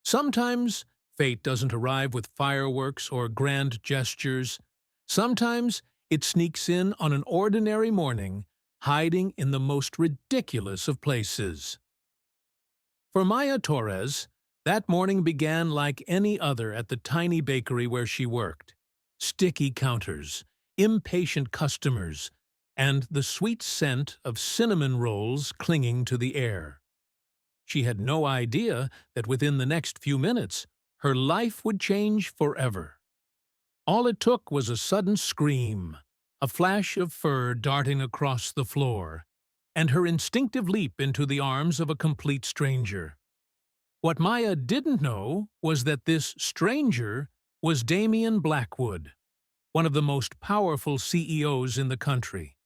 Sometimes fate doesn't arrive with fireworks or grand gestures. Sometimes it sneaks in on an ordinary morning, hiding in the most ridiculous of places. For Maya Torres, that morning began like any other at the tiny bakery where she worked. Sticky counters, impatient customers, and the sweet scent of cinnamon rolls clinging to the air. She had no idea that within the next few minutes, her life would change forever. All it took was a sudden scream, a flash of fur darting across the floor, and her instinctive leap into the arms of a complete stranger. What Maya didn't know was that this stranger was Damian Blackwood, one of the most powerful CEOs in the country,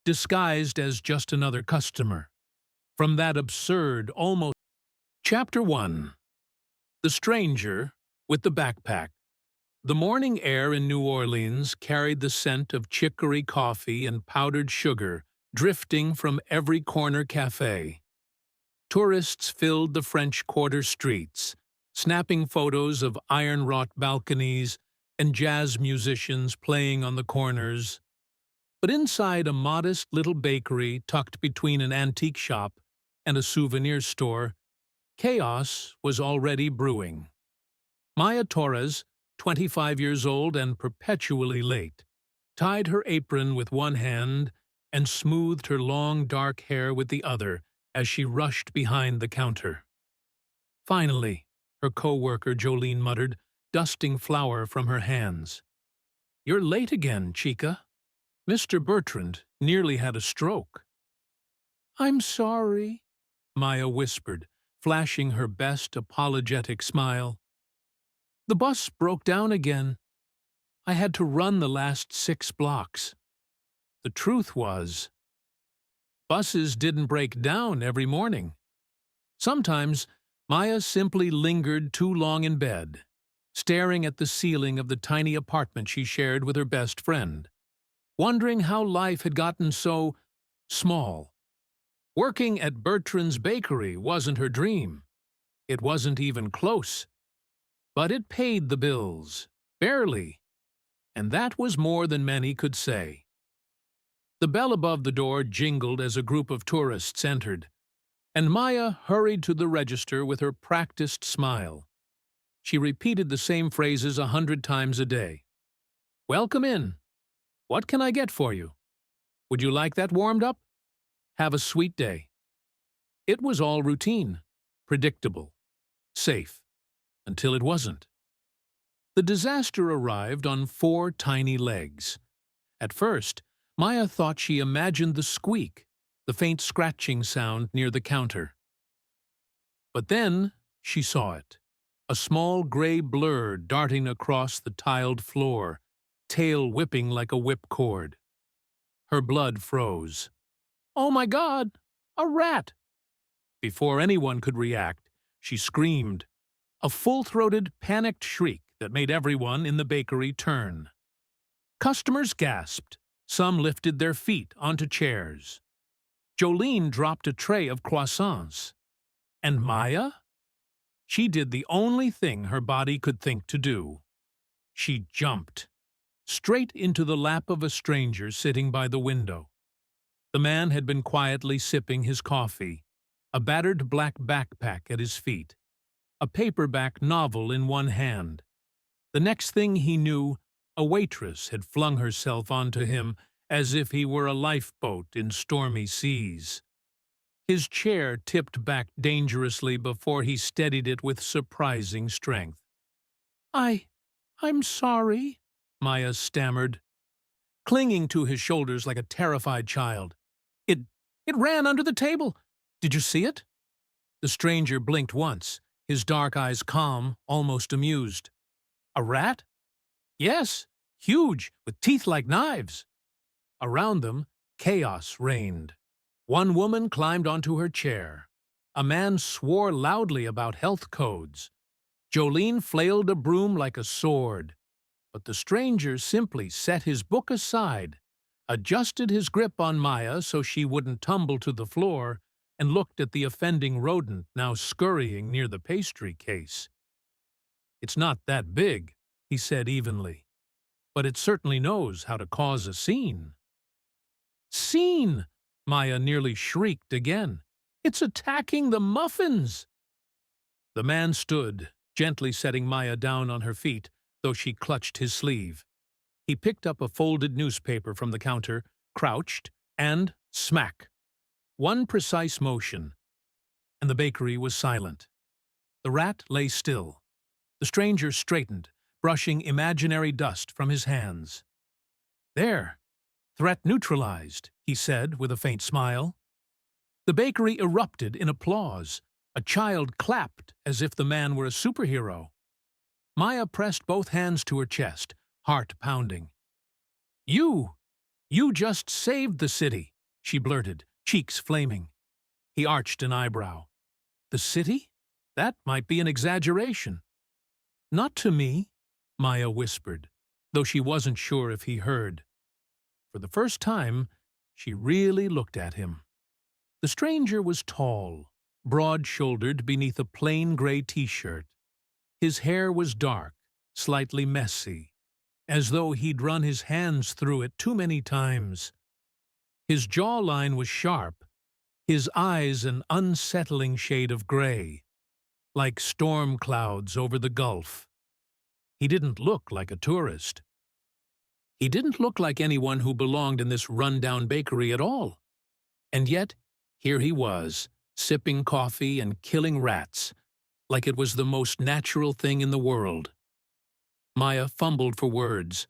disguised as just another customer. From that absurd, almost... Chapter 1. The Stranger with the Backpack. The morning air in New Orleans carried the scent of chicory coffee and powdered sugar drifting from every corner cafe. Tourists filled the French Quarter streets, snapping photos of iron-wrought balconies and jazz musicians playing on the corners. But inside a modest little bakery tucked between an antique shop and a souvenir store, chaos was already brewing. Maya Torres, 25 years old and perpetually late, tied her apron with one hand and smoothed her long dark hair with the other as she rushed behind the counter. Finally, her co-worker Jolene muttered, dusting flour from her hands. "You're late again, Chica. Mr. Bertrand nearly had a stroke." "I'm sorry," Maya whispered, flashing her best apologetic smile. "The bus broke down again. I had to run the last 6 blocks." The truth was, buses didn't break down every morning. Sometimes Maya simply lingered too long in bed, staring at the ceiling of the tiny apartment she shared with her best friend, wondering how life had gotten so small. Working at Bertrand's bakery wasn't her dream. It wasn't even close. But it paid the bills, barely, and that was more than many could say. The bell above the door jingled as a group of tourists entered, and Maya hurried to the register with her practiced smile. She repeated the same phrases 100 times a day. "Welcome in. What can I get for you? Would you like that warmed up? Have a sweet day." It was all routine, predictable, safe, until it wasn't. The disaster arrived on 4 tiny legs. At first, Maya thought she imagined the squeak, the faint scratching sound near the counter. But then she saw it, a small gray blur darting across the tiled floor, tail whipping like a whipcord. Her blood froze. "Oh my God! A rat!" Before anyone could react, she screamed, a full-throated, panicked shriek that made everyone in the bakery turn. Customers gasped. Some lifted their feet onto chairs. Jolene dropped a tray of croissants. And Maya? She did the only thing her body could think to do. She jumped, straight into the lap of a stranger sitting by the window. The man had been quietly sipping his coffee, a battered black backpack at his feet, a paperback novel in one hand. The next thing he knew, a waitress had flung herself onto him as if he were a lifeboat in stormy seas. His chair tipped back dangerously before he steadied it with surprising strength. I'm sorry," Maya stammered, clinging to his shoulders like a terrified child. It ran under the table. Did you see it?" The stranger blinked once, his dark eyes calm, almost amused. "A rat?" "Yes, huge, with teeth like knives." Around them, chaos reigned. One woman climbed onto her chair. A man swore loudly about health codes. Jolene flailed a broom like a sword. But the stranger simply set his book aside, adjusted his grip on Maya so she wouldn't tumble to the floor, and looked at the offending rodent now scurrying near the pastry case. "It's not that big," he said evenly, "but it certainly knows how to cause a scene." "Scene!" Maya nearly shrieked again. "It's attacking the muffins!" The man stood, gently setting Maya down on her feet, though she clutched his sleeve. He picked up a folded newspaper from the counter, crouched, and smack! One precise motion, and the bakery was silent. The rat lay still. The stranger straightened, brushing imaginary dust from his hands. "There! Threat neutralized," he said with a faint smile. The bakery erupted in applause. A child clapped as if the man were a superhero. Maya pressed both hands to her chest, heart pounding. You just saved the city," she blurted, cheeks flaming. He arched an eyebrow. "The city? That might be an exaggeration." "Not to me," Maya whispered, though she wasn't sure if he heard. For the first time, she really looked at him. The stranger was tall, broad-shouldered beneath a plain gray t-shirt. His hair was dark, slightly messy, as though he'd run his hands through it too many times. His jawline was sharp, his eyes an unsettling shade of gray, like storm clouds over the Gulf. He didn't look like a tourist. He didn't look like anyone who belonged in this run-down bakery at all. And yet, here he was, sipping coffee and killing rats, like it was the most natural thing in the world. Maya fumbled for words.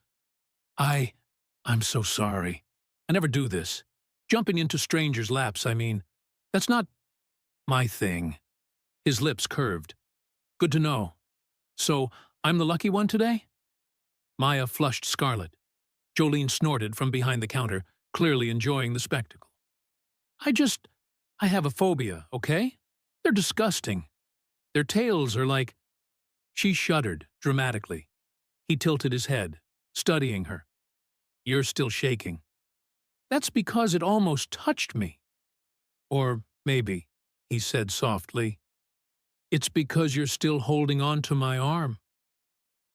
I'm so sorry. I never do this. Jumping into strangers' laps, I mean. That's not my thing." His lips curved. "Good to know. So, I'm the lucky one today?" Maya flushed scarlet. Jolene snorted from behind the counter, clearly enjoying the spectacle. I have a phobia, okay? They're disgusting. Their tails are like—" She shuddered, dramatically. He tilted his head, studying her. "You're still shaking." "That's because it almost touched me." "Or maybe," he said softly, "it's because you're still holding on to my arm."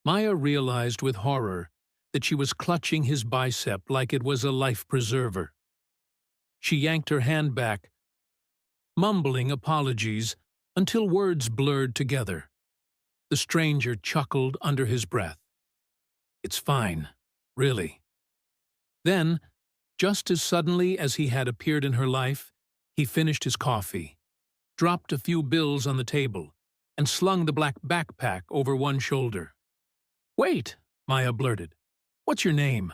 Maya realized with horror that she was clutching his bicep like it was a life preserver. She yanked her hand back, mumbling apologies until words blurred together. The stranger chuckled under his breath. "It's fine, really." Then, just as suddenly as he had appeared in her life, he finished his coffee, dropped a few bills on the table, and slung the black backpack over one shoulder. "Wait," Maya blurted. "What's your name?"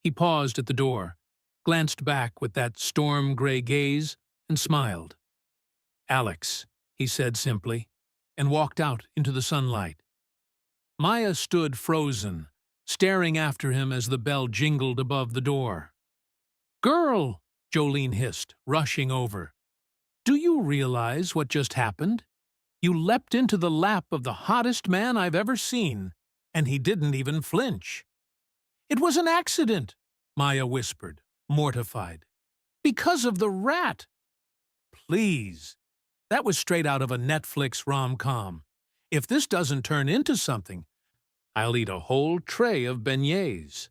He paused at the door, glanced back with that storm-gray gaze, and smiled. "Alex," he said simply, and walked out into the sunlight. Maya stood frozen, staring after him as the bell jingled above the door. "Girl!" Jolene hissed, rushing over. "Do you realize what just happened? You leapt into the lap of the hottest man I've ever seen, and he didn't even flinch." "It was an accident," Maya whispered, mortified. "Because of the rat." "Please. That was straight out of a Netflix rom-com. If this doesn't turn into something, I'll eat a whole tray of beignets."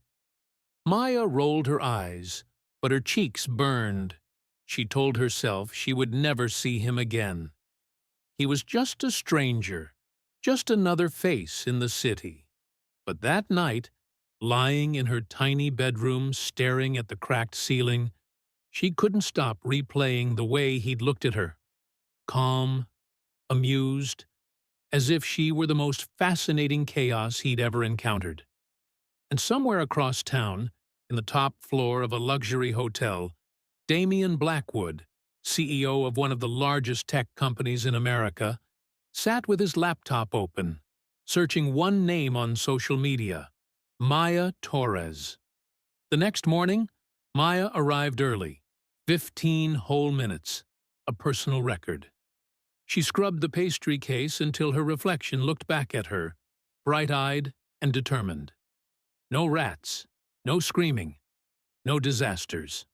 Maya rolled her eyes, but her cheeks burned. She told herself she would never see him again. He was just a stranger, just another face in the city. But that night, lying in her tiny bedroom staring at the cracked ceiling, she couldn't stop replaying the way he'd looked at her. Calm, amused, as if she were the most fascinating chaos he'd ever encountered. And somewhere across town, in the top floor of a luxury hotel, Damian Blackwood, CEO of one of the largest tech companies in America, sat with his laptop open, searching one name on social media, Maya Torres. The next morning, Maya arrived early, 15 whole minutes, a personal record. She scrubbed the pastry case until her reflection looked back at her, bright-eyed and determined. No rats, no screaming, no disasters.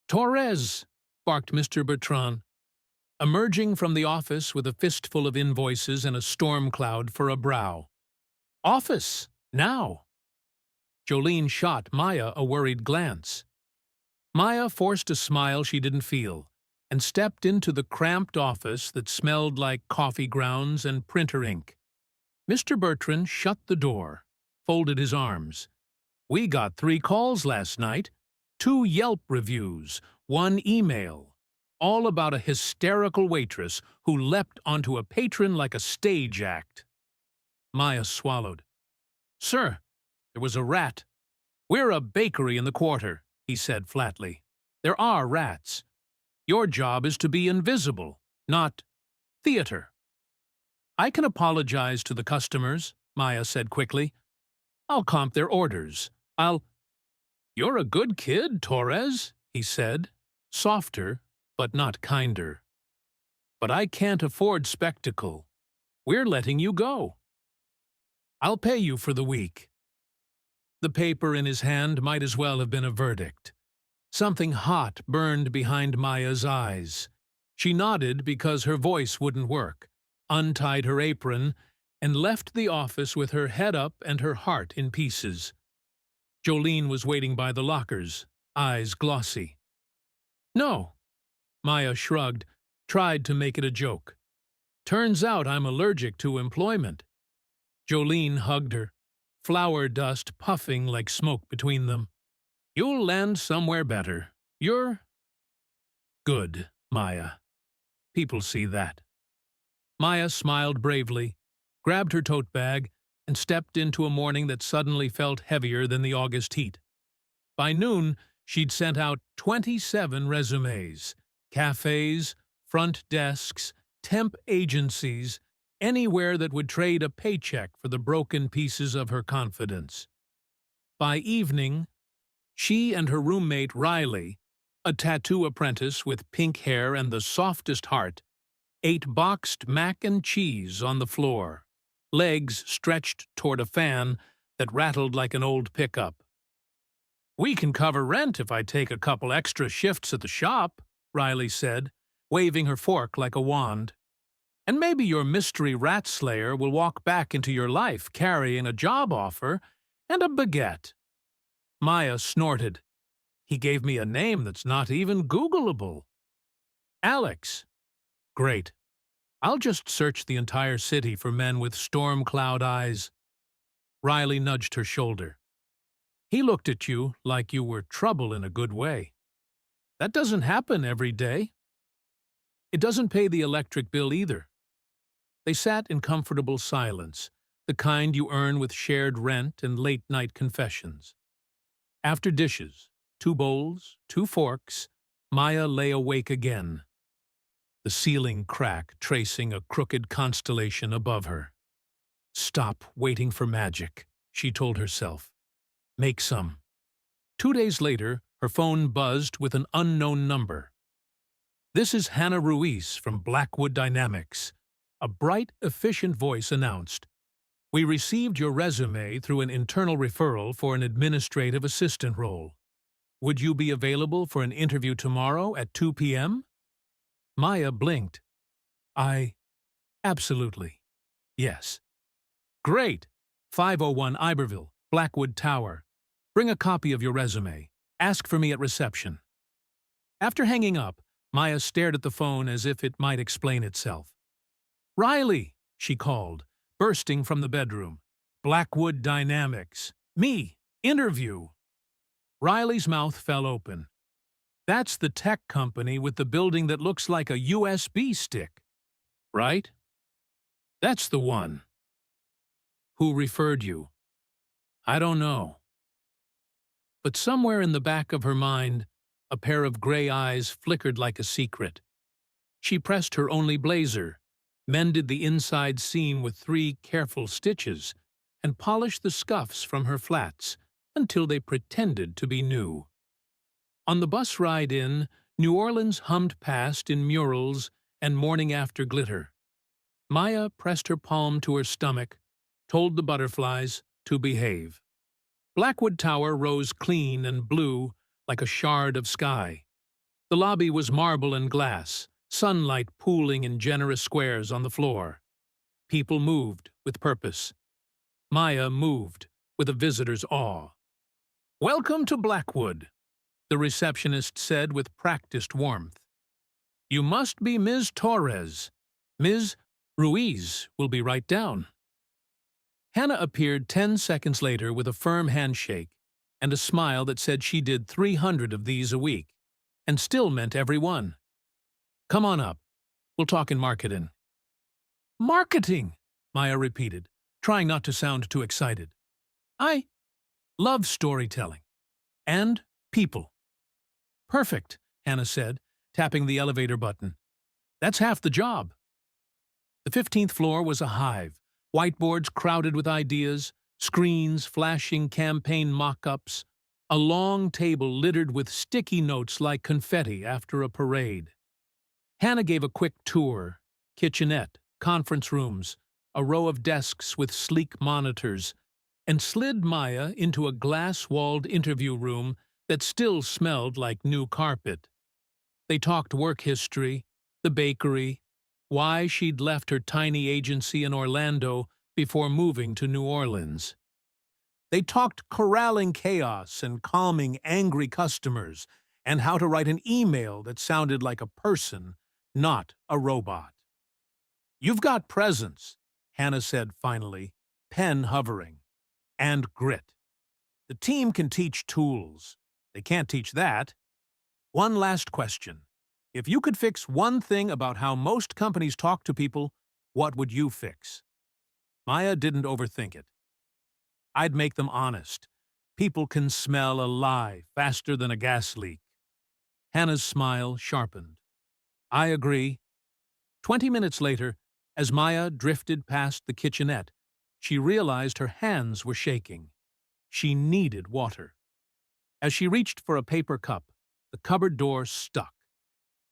"Torres!" barked Mr. Bertrand. emerging from the office with a fistful of invoices and a storm cloud for a brow. "Office! Now!" Jolene shot Maya a worried glance. Maya forced a smile she didn't feel and stepped into the cramped office that smelled like coffee grounds and printer ink. Mr. Bertrand shut the door, folded his arms. "We got 3 calls last night, 2 Yelp reviews, 1 email, all about a hysterical waitress who leapt onto a patron like a stage act." Maya swallowed. "Sir, there was a rat." "We're a bakery in the quarter," he said flatly. "There are rats. Your job is to be invisible, not theater." "I can apologize to the customers," Maya said quickly. "I'll comp their orders. "You're a good kid, Torres," he said, softer but not kinder. "But I can't afford spectacle. We're letting you go. I'll pay you for the week." The paper in his hand might as well have been a verdict. Something hot burned behind Maya's eyes. She nodded because her voice wouldn't work, untied her apron, and left the office with her head up and her heart in pieces. Jolene was waiting by the lockers, eyes glossy. "No." Maya shrugged, tried to make it a joke. "Turns out I'm allergic to employment." Jolene hugged her, flour dust puffing like smoke between them. "You'll land somewhere better. You're good, Maya. People see that." Maya smiled bravely, grabbed her tote bag, and stepped into a morning that suddenly felt heavier than the August heat. By noon, she'd sent out 27 resumes. Cafes, front desks, temp agencies, anywhere that would trade a paycheck for the broken pieces of her confidence. By evening, she and her roommate Riley, a tattoo apprentice with pink hair and the softest heart, ate boxed mac and cheese on the floor, legs stretched toward a fan that rattled like an old pickup. "We can cover rent if I take a couple extra shifts at the shop," Riley said, waving her fork like a wand. "And maybe your mystery rat slayer will walk back into your life carrying a job offer and a baguette." Maya snorted. "He gave me a name that's not even Googleable." "Alex." "Great. I'll just search the entire city for men with storm cloud eyes." Riley nudged her shoulder. "He looked at you like you were trouble in a good way. That doesn't happen every day." "It doesn't pay the electric bill either." They sat in comfortable silence, the kind you earn with shared rent and late-night confessions. After dishes, 2 bowls, 2 forks, Maya lay awake again, the ceiling crack tracing a crooked constellation above her. "Stop waiting for magic," she told herself. "Make some." 2 days later, her phone buzzed with an unknown number. "This is Hannah Ruiz from Blackwood Dynamics," a bright, efficient voice announced. "We received your resume through an internal referral for an administrative assistant role. Would you be available for an interview tomorrow at 2 p.m.? Maya blinked. Absolutely. Yes." "Great. 501 Iberville, Blackwood Tower. Bring a copy of your resume. Ask for me at reception." After hanging up, Maya stared at the phone as if it might explain itself. "Riley," she called, bursting from the bedroom. "Blackwood Dynamics. Me. Interview." Riley's mouth fell open. "That's the tech company with the building that looks like a USB stick, right?" "That's the one." "Who referred you?" "I don't know." But somewhere in the back of her mind, a pair of gray eyes flickered like a secret. She pressed her only blazer, mended the inside seam with 3 careful stitches, and polished the scuffs from her flats until they pretended to be new. On the bus ride in, New Orleans hummed past in murals and morning-after glitter. Maya pressed her palm to her stomach, told the butterflies to behave. Blackwood Tower rose clean and blue like a shard of sky. The lobby was marble and glass, sunlight pooling in generous squares on the floor. People moved with purpose. Maya moved with a visitor's awe. "Welcome to Blackwood," the receptionist said with practiced warmth. "You must be Ms. Torres. Ms. Ruiz will be right down." Hannah appeared 10 seconds later with a firm handshake and a smile that said she did 300 of these a week, and still meant every one. "Come on up. We'll talk in marketing." "Marketing," Maya repeated, trying not to sound too excited. "I love storytelling. And people." "Perfect," Hannah said, tapping the elevator button. "That's half the job." The 15th floor was a hive, whiteboards crowded with ideas, screens flashing campaign mock-ups, a long table littered with sticky notes like confetti after a parade. Hannah gave a quick tour: kitchenette, conference rooms, a row of desks with sleek monitors, and slid Maya into a glass-walled interview room that still smelled like new carpet. They talked work history, the bakery, why she'd left her tiny agency in Orlando before moving to New Orleans. They talked corralling chaos and calming angry customers, and how to write an email that sounded like a person, not a robot. "You've got presence," Hannah said finally, pen hovering, "and grit. The team can teach tools. They can't teach that. One last question. If you could fix one thing about how most companies talk to people, what would you fix?" Maya didn't overthink it. "I'd make them honest. People can smell a lie faster than a gas leak." Hannah's smile sharpened. "I agree." 20 minutes later, as Maya drifted past the kitchenette, she realized her hands were shaking. She needed water. As she reached for a paper cup, the cupboard door stuck.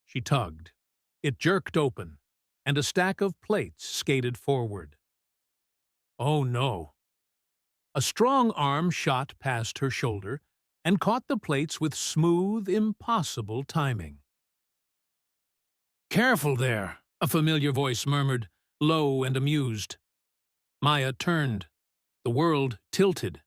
She tugged. It jerked open, and a stack of plates skated forward. Oh no. A strong arm shot past her shoulder and caught the plates with smooth, impossible timing. "Careful there," a familiar voice murmured, low and amused. Maya turned. The world tilted.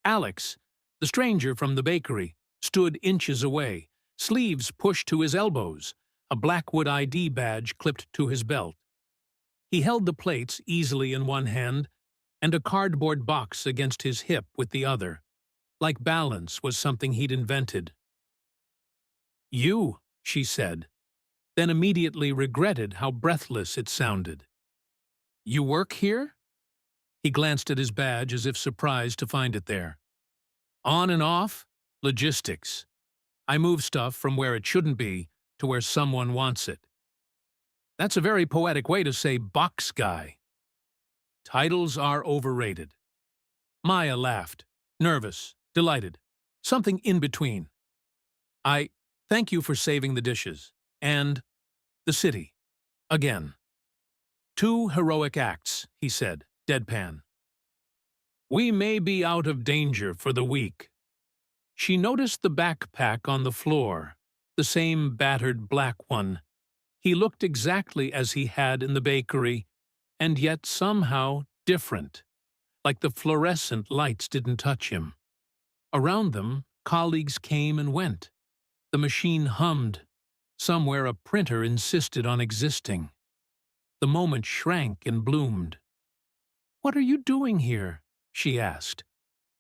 Alex, the stranger from the bakery, stood inches away, sleeves pushed to his elbows, a Blackwood ID badge clipped to his belt. He held the plates easily in one hand and a cardboard box against his hip with the other, like balance was something he'd invented. "You," she said, then immediately regretted how breathless it sounded. "You work here?" He glanced at his badge as if surprised to find it there. "On and off, logistics. I move stuff from where it shouldn't be to where someone wants it." "That's a very poetic way to say box guy." "Titles are overrated." Maya laughed, nervous, delighted, something in between. "I thank you for saving the dishes. And the city. Again." "Two heroic acts," he said, deadpan. "We may be out of danger for the week." She noticed the backpack on the floor, the same battered black one. He looked exactly as he had in the bakery, and yet somehow different, like the fluorescent lights didn't touch him. Around them, colleagues came and went. The machine hummed. Somewhere a printer insisted on existing. The moment shrank and bloomed. "What are you doing here?" she asked,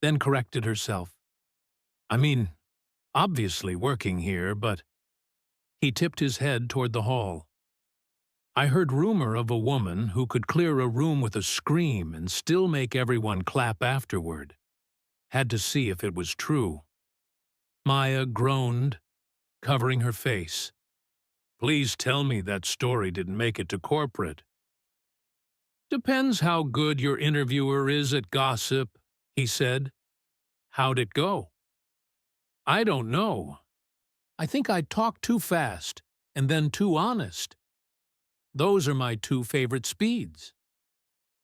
then corrected herself. "I mean, obviously working here, but—" He tipped his head toward the hall. "I heard rumor of a woman who could clear a room with a scream and still make everyone clap afterward. Had to see if it was true." Maya groaned, covering her face. "Please tell me that story didn't make it to corporate." "Depends how good your interviewer is at gossip," he said. "How'd it go?" "I don't know. I think I talked too fast, and then too honest. Those are my two favorite speeds."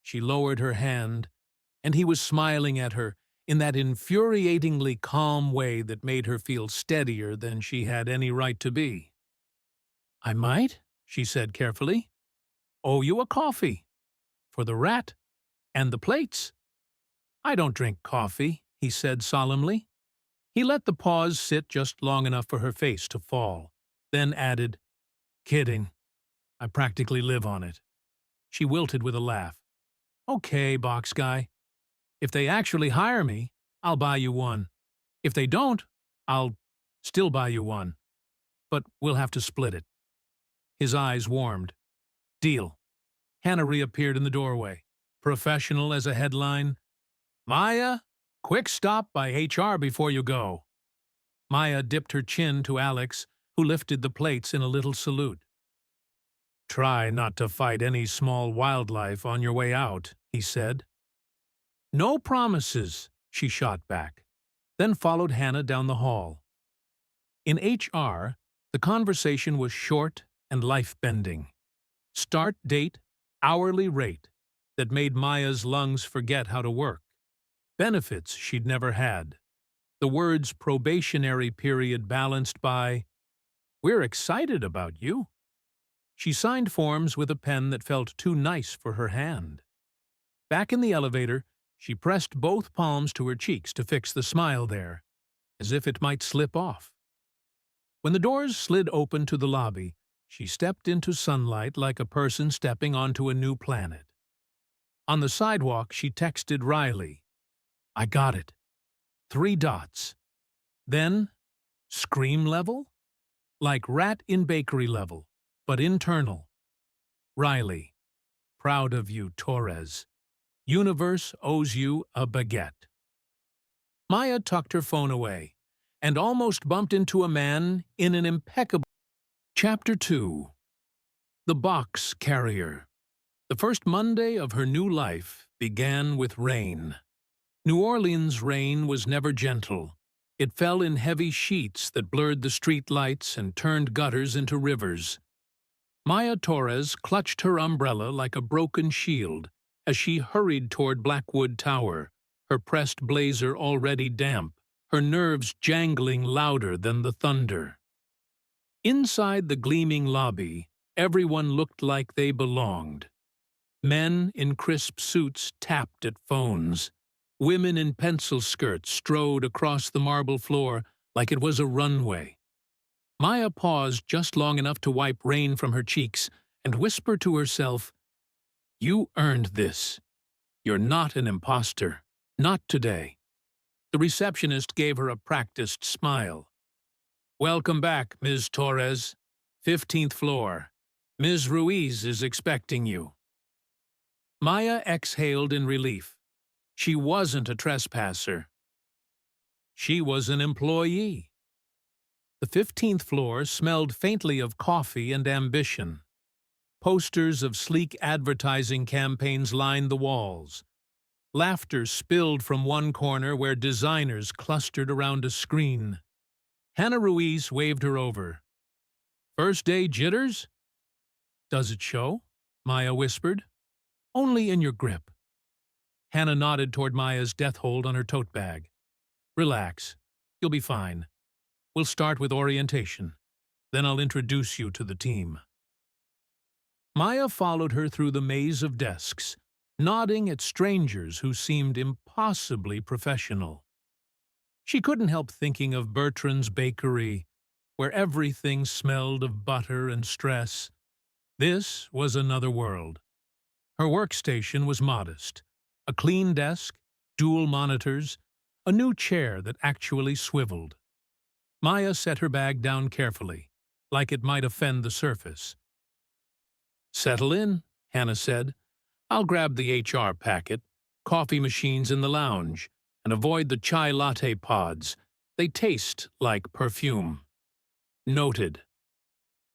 She lowered her hand, and he was smiling at her in that infuriatingly calm way that made her feel steadier than she had any right to be. "I might?" she said carefully. Owe you a coffee. For the rat and the plates. I don't drink coffee, he said solemnly. He let the pause sit just long enough for her face to fall, then added, Kidding. I practically live on it. She wilted with a laugh. Okay, box guy. If they actually hire me, I'll buy you one. If they don't, I'll still buy you one. But we'll have to split it. His eyes warmed. Deal. Hannah reappeared in the doorway, professional as a headline. Maya, quick stop by HR before you go. Maya dipped her chin to Alex, who lifted the plates in a little salute. Try not to fight any small wildlife on your way out, he said. No promises, she shot back, then followed Hannah down the hall. In HR, the conversation was short and life-bending. Start date, hourly rate, that made Maya's lungs forget how to work. Benefits she'd never had. The words probationary period balanced by, We're excited about you. She signed forms with a pen that felt too nice for her hand. Back in the elevator, she pressed both palms to her cheeks to fix the smile there, as if it might slip off. When the doors slid open to the lobby, she stepped into sunlight like a person stepping onto a new planet. On the sidewalk, she texted Riley, I got it. 3 dots. Then, scream level? Like rat in bakery level, but internal. Riley, proud of you, Torres. Universe owes you a baguette. Maya tucked her phone away and almost bumped into a man in an impeccable... Chapter 2. The Box Carrier. The first Monday of her new life began with rain. New Orleans' rain was never gentle. It fell in heavy sheets that blurred the street lights and turned gutters into rivers. Maya Torres clutched her umbrella like a broken shield as she hurried toward Blackwood Tower, her pressed blazer already damp, her nerves jangling louder than the thunder. Inside the gleaming lobby, everyone looked like they belonged. Men in crisp suits tapped at phones. Women in pencil skirts strode across the marble floor like it was a runway. Maya paused just long enough to wipe rain from her cheeks and whisper to herself, You earned this. You're not an imposter. Not today. The receptionist gave her a practiced smile. Welcome back, Ms. Torres. 15th floor. Ms. Ruiz is expecting you. Maya exhaled in relief. She wasn't a trespasser. She was an employee. The 15th floor smelled faintly of coffee and ambition. Posters of sleek advertising campaigns lined the walls. Laughter spilled from one corner where designers clustered around a screen. Hannah Ruiz waved her over. First day jitters? Does it show? Maya whispered. Only in your grip. Hannah nodded toward Maya's death hold on her tote bag. Relax. You'll be fine. We'll start with orientation. Then I'll introduce you to the team. Maya followed her through the maze of desks, nodding at strangers who seemed impossibly professional. She couldn't help thinking of Bertrand's bakery, where everything smelled of butter and stress. This was another world. Her workstation was modest. A clean desk, dual monitors, a new chair that actually swiveled. Maya set her bag down carefully, like it might offend the surface. Settle in, Hannah said. I'll grab the HR packet, coffee machines in the lounge, and avoid the chai latte pods. They taste like perfume. Noted.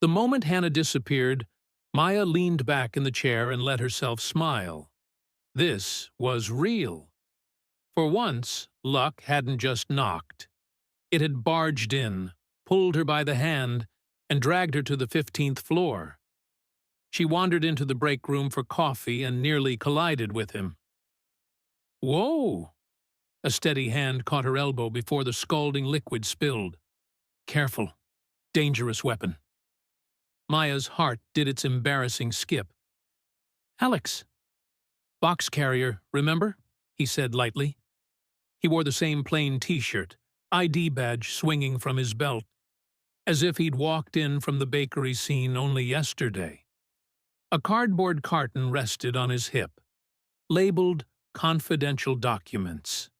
The moment Hannah disappeared, Maya leaned back in the chair and let herself smile. This was real. For once, luck hadn't just knocked. It had barged in, pulled her by the hand, and dragged her to the 15th floor. She wandered into the break room for coffee and nearly collided with him. Whoa! A steady hand caught her elbow before the scalding liquid spilled. Careful. Dangerous weapon. Maya's heart did its embarrassing skip. "Alex, box carrier, remember?" he said lightly. He wore the same plain T-shirt, ID badge swinging from his belt, as if he'd walked in from the bakery scene only yesterday. A cardboard carton rested on his hip, labeled confidential documents.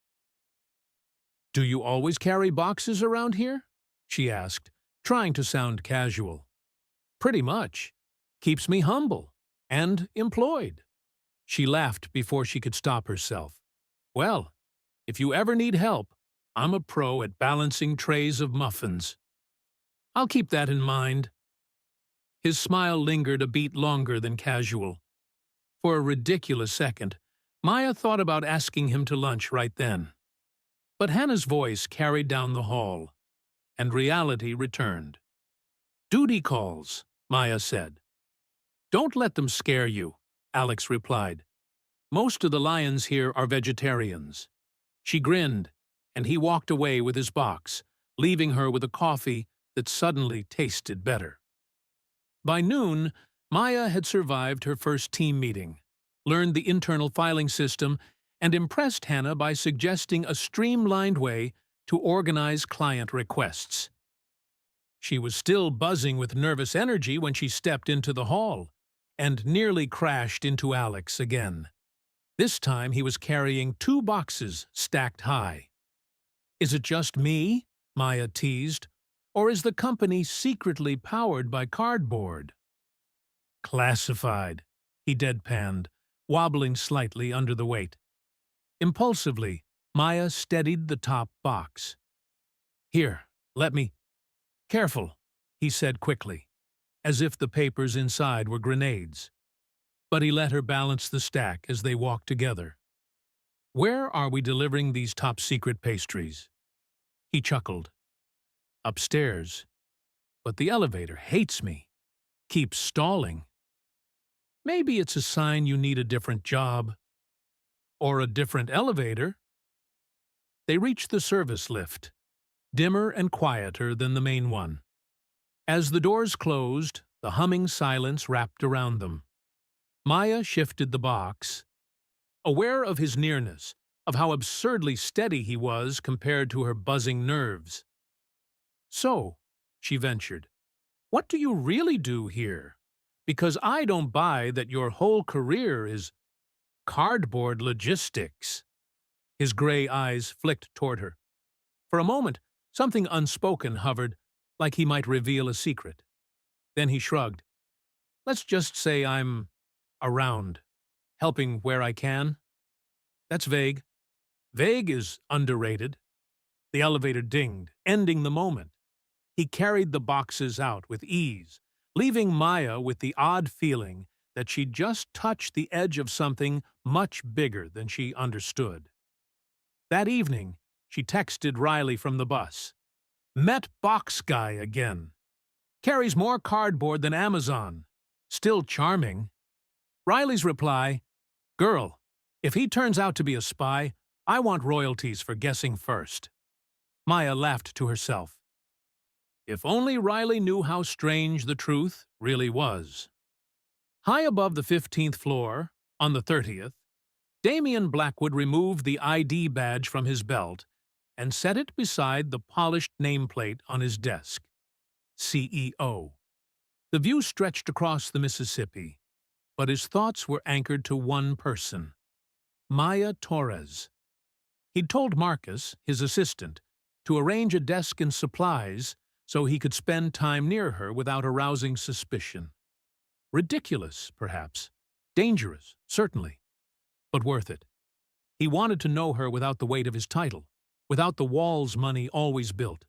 "Do you always carry boxes around here?" she asked, trying to sound casual. "Pretty much. Keeps me humble. And employed." She laughed before she could stop herself. "Well, if you ever need help, I'm a pro at balancing trays of muffins. I'll keep that in mind." His smile lingered a beat longer than casual. For a ridiculous second, Maya thought about asking him to lunch right then. But Hannah's voice carried down the hall, and reality returned. "Duty calls," Maya said. "Don't let them scare you," Alex replied. "Most of the lions here are vegetarians." She grinned, and he walked away with his box, leaving her with a coffee that suddenly tasted better. By noon, Maya had survived her first team meeting, learned the internal filing system, and impressed Hannah by suggesting a streamlined way to organize client requests. She was still buzzing with nervous energy when she stepped into the hall, and nearly crashed into Alex again. This time he was carrying 2 boxes stacked high. "Is it just me?" Maya teased. "Or is the company secretly powered by cardboard?" "Classified," he deadpanned, wobbling slightly under the weight. Impulsively, Maya steadied the top box. "Here, let me—" "Careful," he said quickly, as if the papers inside were grenades. But he let her balance the stack as they walked together. "Where are we delivering these top-secret pastries?" He chuckled. "Upstairs. But the elevator hates me. Keeps stalling. Maybe it's a sign you need a different job. Or a different elevator." They reached the service lift, dimmer and quieter than the main one. As the doors closed, the humming silence wrapped around them. Maya shifted the box. Aware of his nearness, of how absurdly steady he was compared to her buzzing nerves. "So," she ventured, "what do you really do here? Because I don't buy that your whole career is cardboard logistics." His gray eyes flicked toward her. For a moment, something unspoken hovered, like he might reveal a secret. Then he shrugged. "Let's just say I'm around, helping where I can." "That's vague." "Vague is underrated." The elevator dinged, ending the moment. He carried the boxes out with ease, leaving Maya with the odd feeling that she'd just touched the edge of something much bigger than she understood. That evening, she texted Riley from the bus. "Met box guy again. Carries more cardboard than Amazon. Still charming." Riley's reply, "Girl, if he turns out to be a spy, I want royalties for guessing first." Maya laughed to herself. If only Riley knew how strange the truth really was. High above the 15th floor, on the 30th, Damian Blackwood removed the ID badge from his belt and set it beside the polished nameplate on his desk. CEO. The view stretched across the Mississippi, but his thoughts were anchored to one person, Maya Torres. He'd told Marcus, his assistant, to arrange a desk and supplies so he could spend time near her without arousing suspicion. Ridiculous, perhaps. Dangerous, certainly. But worth it. He wanted to know her without the weight of his title, without the walls money always built.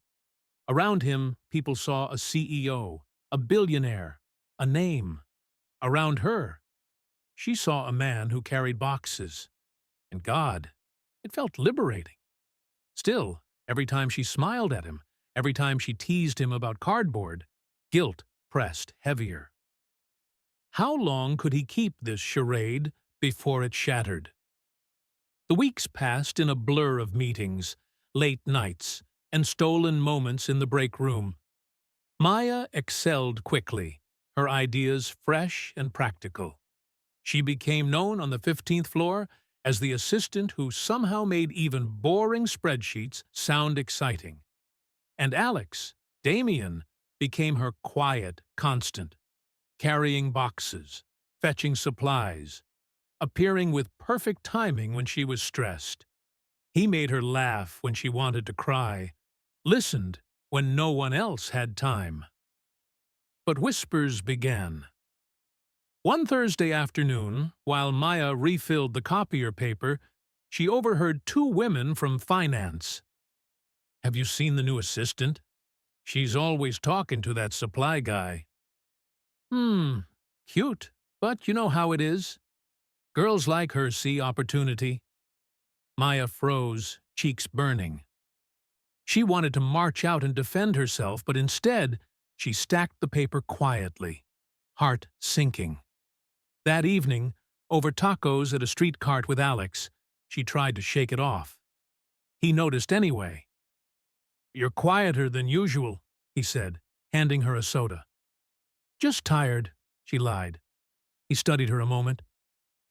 Around him, people saw a CEO, a billionaire, a name. Around her, she saw a man who carried boxes. And God, it felt liberating. Still, every time she smiled at him, every time she teased him about cardboard, guilt pressed heavier. How long could he keep this charade before it shattered? The weeks passed in a blur of meetings, late nights, and stolen moments in the break room. Maya excelled quickly, her ideas fresh and practical. She became known on the 15th floor as the assistant who somehow made even boring spreadsheets sound exciting. And Alex, Damien, became her quiet constant, carrying boxes, fetching supplies, appearing with perfect timing when she was stressed. He made her laugh when she wanted to cry, listened when no one else had time. But whispers began. One Thursday afternoon, while Maya refilled the copier paper, she overheard two women from finance. "Have you seen the new assistant? She's always talking to that supply guy." Cute, but you know how it is. Girls like her see opportunity." Maya froze, cheeks burning. She wanted to march out and defend herself, but instead, she stacked the paper quietly, heart sinking. That evening, over tacos at a street cart with Alex, she tried to shake it off. He noticed anyway. "You're quieter than usual," he said, handing her a soda. "Just tired," she lied. He studied her a moment.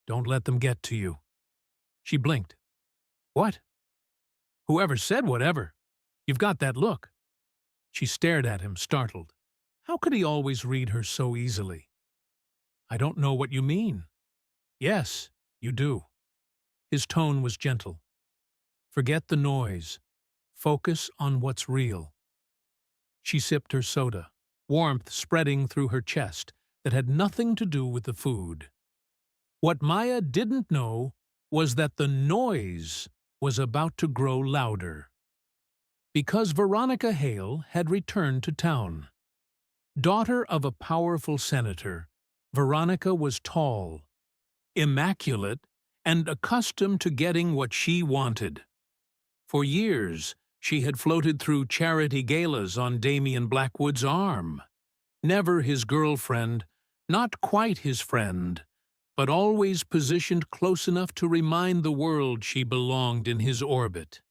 "Don't let them get to you." She blinked. "What?" "Whoever said whatever. You've got that look." She stared at him, startled. How could he always read her so easily? "I don't know what you mean." "Yes, you do." His tone was gentle. "Forget the noise. Focus on what's real." She sipped her soda, warmth spreading through her chest that had nothing to do with the food. What Maya didn't know was that the noise was about to grow louder. Because Veronica Hale had returned to town. Daughter of a powerful senator, Veronica was tall, immaculate, and accustomed to getting what she wanted. For years, she had floated through charity galas on Damien Blackwood's arm. Never his girlfriend, not quite his friend, but always positioned close enough to remind the world she belonged in his orbit.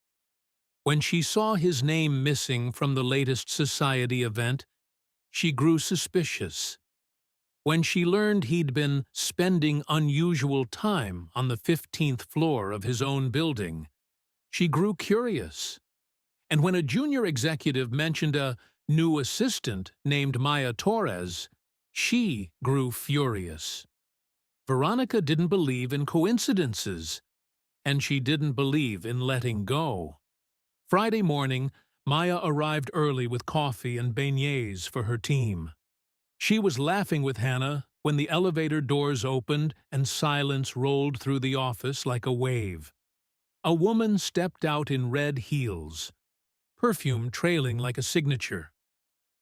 When she saw his name missing from the latest society event, she grew suspicious. When she learned he'd been spending unusual time on the 15th floor of his own building, she grew curious. And when a junior executive mentioned a new assistant named Maya Torres, she grew furious. Veronica didn't believe in coincidences, and she didn't believe in letting go. Friday morning, Maya arrived early with coffee and beignets for her team. She was laughing with Hannah when the elevator doors opened and silence rolled through the office like a wave. A woman stepped out in red heels, perfume trailing like a signature.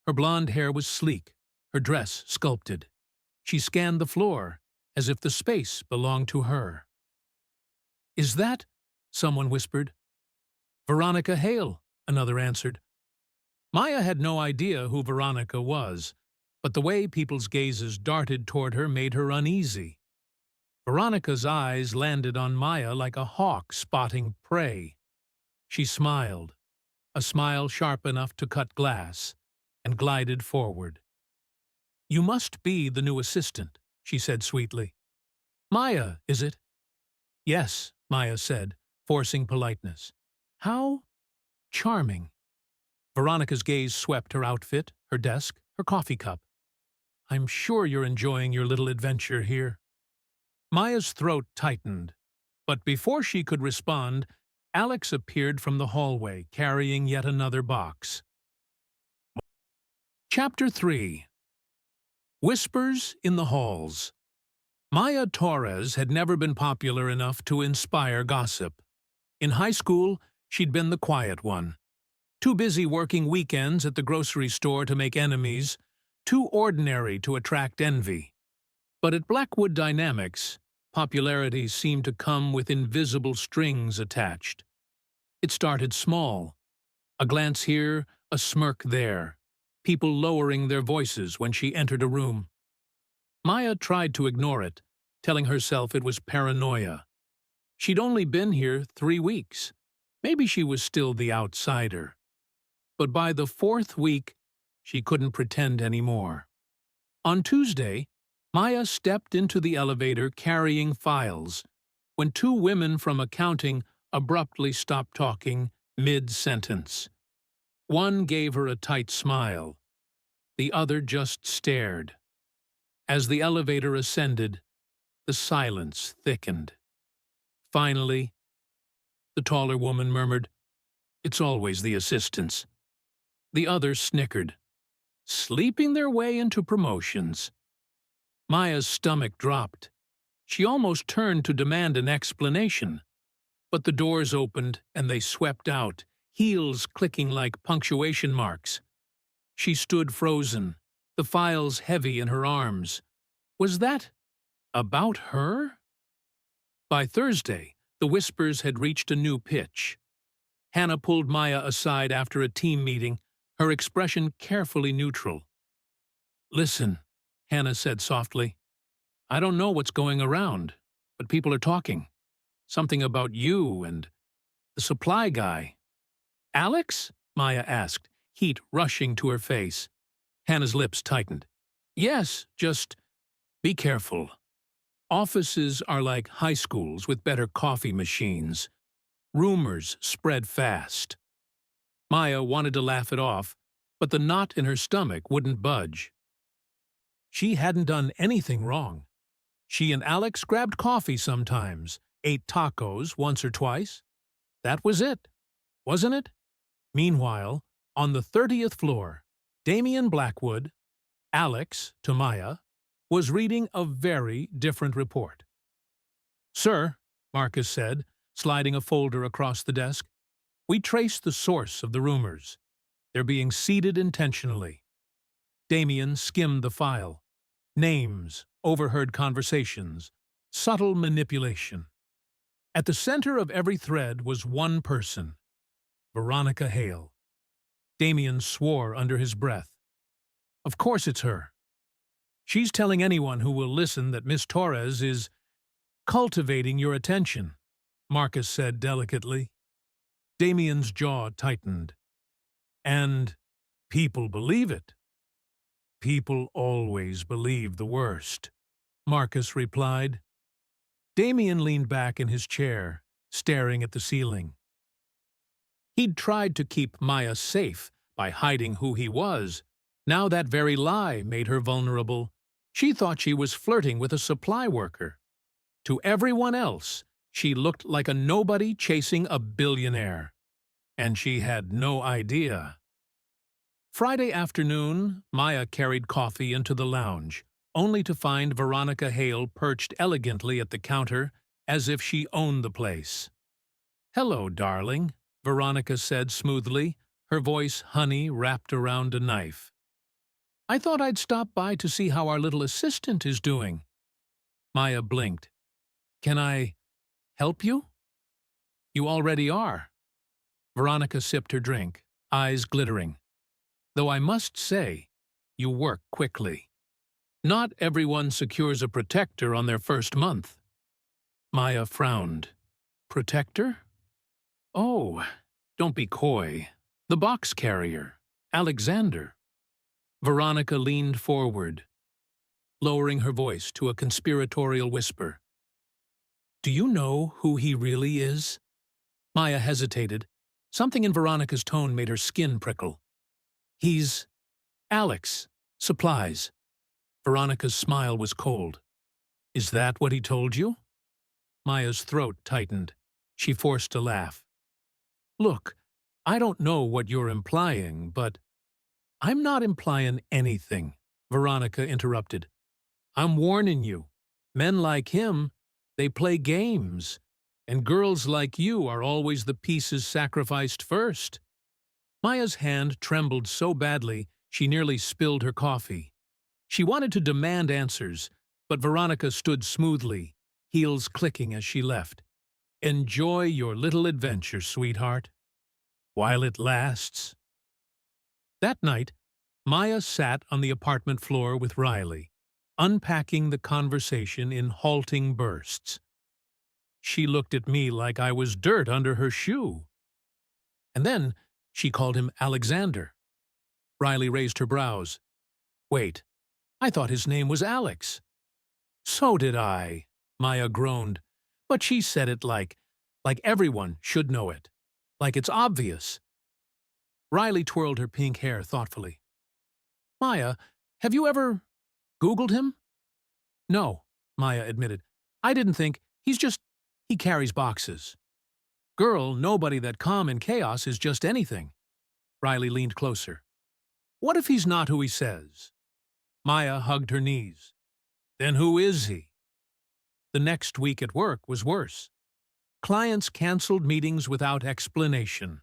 Her blonde hair was sleek, her dress sculpted. She scanned the floor, as if the space belonged to her. "Is that?" someone whispered. "Veronica Hale," another answered. Maya had no idea who Veronica was, but the way people's gazes darted toward her made her uneasy. Veronica's eyes landed on Maya like a hawk spotting prey. She smiled, a smile sharp enough to cut glass, and glided forward. "You must be the new assistant," she said sweetly. "Maya, is it?" "Yes," Maya said, forcing politeness. "How charming." Veronica's gaze swept her outfit, her desk, her coffee cup. "I'm sure you're enjoying your little adventure here." Maya's throat tightened, but before she could respond, Alex appeared from the hallway, carrying yet another box. Chapter 3. Whispers in the Halls. Maya Torres had never been popular enough to inspire gossip. In high school, she'd been the quiet one. Too busy working weekends at the grocery store to make enemies, too ordinary to attract envy. But at Blackwood Dynamics, popularity seemed to come with invisible strings attached. It started small. A glance here, a smirk there. People lowering their voices when she entered a room. Maya tried to ignore it, telling herself it was paranoia. She'd only been here 3 weeks. Maybe she was still the outsider. But by the 4th week, she couldn't pretend anymore. On Tuesday, Maya stepped into the elevator carrying files when two women from accounting abruptly stopped talking mid-sentence. One gave her a tight smile. The other just stared. As the elevator ascended, the silence thickened. Finally, the taller woman murmured, "It's always the assistants." The other snickered, sleeping their way into promotions. Maya's stomach dropped. She almost turned to demand an explanation. But the doors opened and they swept out, heels clicking like punctuation marks. She stood frozen, the files heavy in her arms. Was that about her? By Thursday, the whispers had reached a new pitch. Hannah pulled Maya aside after a team meeting, her expression carefully neutral. "Listen," Hannah said softly. "I don't know what's going around, but people are talking. Something about you and the supply guy." "Alex?" Maya asked, heat rushing to her face. Hannah's lips tightened. "Yes, just be careful. Offices are like high schools with better coffee machines. Rumors spread fast." Maya wanted to laugh it off, but the knot in her stomach wouldn't budge. She hadn't done anything wrong. She and Alex grabbed coffee sometimes, ate tacos once or twice. That was it, wasn't it? Meanwhile, on the 30th floor, Damian Blackwood, Alex, to Maya, was reading a very different report. "Sir," Marcus said, sliding a folder across the desk, "we traced the source of the rumors. They're being seeded intentionally." Damian skimmed the file. Names, overheard conversations, subtle manipulation. At the center of every thread was one person, Veronica Hale. Damian swore under his breath. "Of course it's her. She's telling anyone who will listen that Miss Torres is cultivating your attention," Marcus said delicately. Damian's jaw tightened. "And people believe it." "People always believe the worst," Marcus replied. Damian leaned back in his chair, staring at the ceiling. He'd tried to keep Maya safe by hiding who he was. Now that very lie made her vulnerable. She thought she was flirting with a supply worker. To everyone else, she looked like a nobody chasing a billionaire. And she had no idea. Friday afternoon, Maya carried coffee into the lounge, only to find Veronica Hale perched elegantly at the counter as if she owned the place. "Hello, darling," Veronica said smoothly, her voice honey wrapped around a knife. "I thought I'd stop by to see how our little assistant is doing." Maya blinked. "Can I help you?" "You already are." Veronica sipped her drink, eyes glittering. "Though I must say, you work quickly. Not everyone secures a protector on their first month." Maya frowned. "Protector?" "Oh, don't be coy. The box carrier, Alexander." Veronica leaned forward, lowering her voice to a conspiratorial whisper. "Do you know who he really is?" Maya hesitated. Something in Veronica's tone made her skin prickle. "He's Alex, supplies." Veronica's smile was cold. "Is that what he told you?" Maya's throat tightened. She forced a laugh. "Look, I don't know what you're implying, but—" "I'm not implying anything," Veronica interrupted. "I'm warning you. Men like him, they play games, and girls like you are always the pieces sacrificed first." Maya's hand trembled so badly she nearly spilled her coffee. She wanted to demand answers, but Veronica stood smoothly, heels clicking as she left. "Enjoy your little adventure, sweetheart, while it lasts." That night, Maya sat on the apartment floor with Riley, unpacking the conversation in halting bursts. She looked at me like I was dirt under her shoe. And then she called him Alexander. Riley raised her brows. "Wait, I thought his name was Alex. So did I, Maya groaned. But she said it like everyone should know it. Like it's obvious. Riley twirled her pink hair thoughtfully. Maya, have you ever Googled him? No, Maya admitted. I didn't think. He carries boxes. Girl, nobody that calm in chaos is just anything. Riley leaned closer. What if he's not who he says? Maya hugged her knees. Then who is he? The next week at work was worse. Clients canceled meetings without explanation.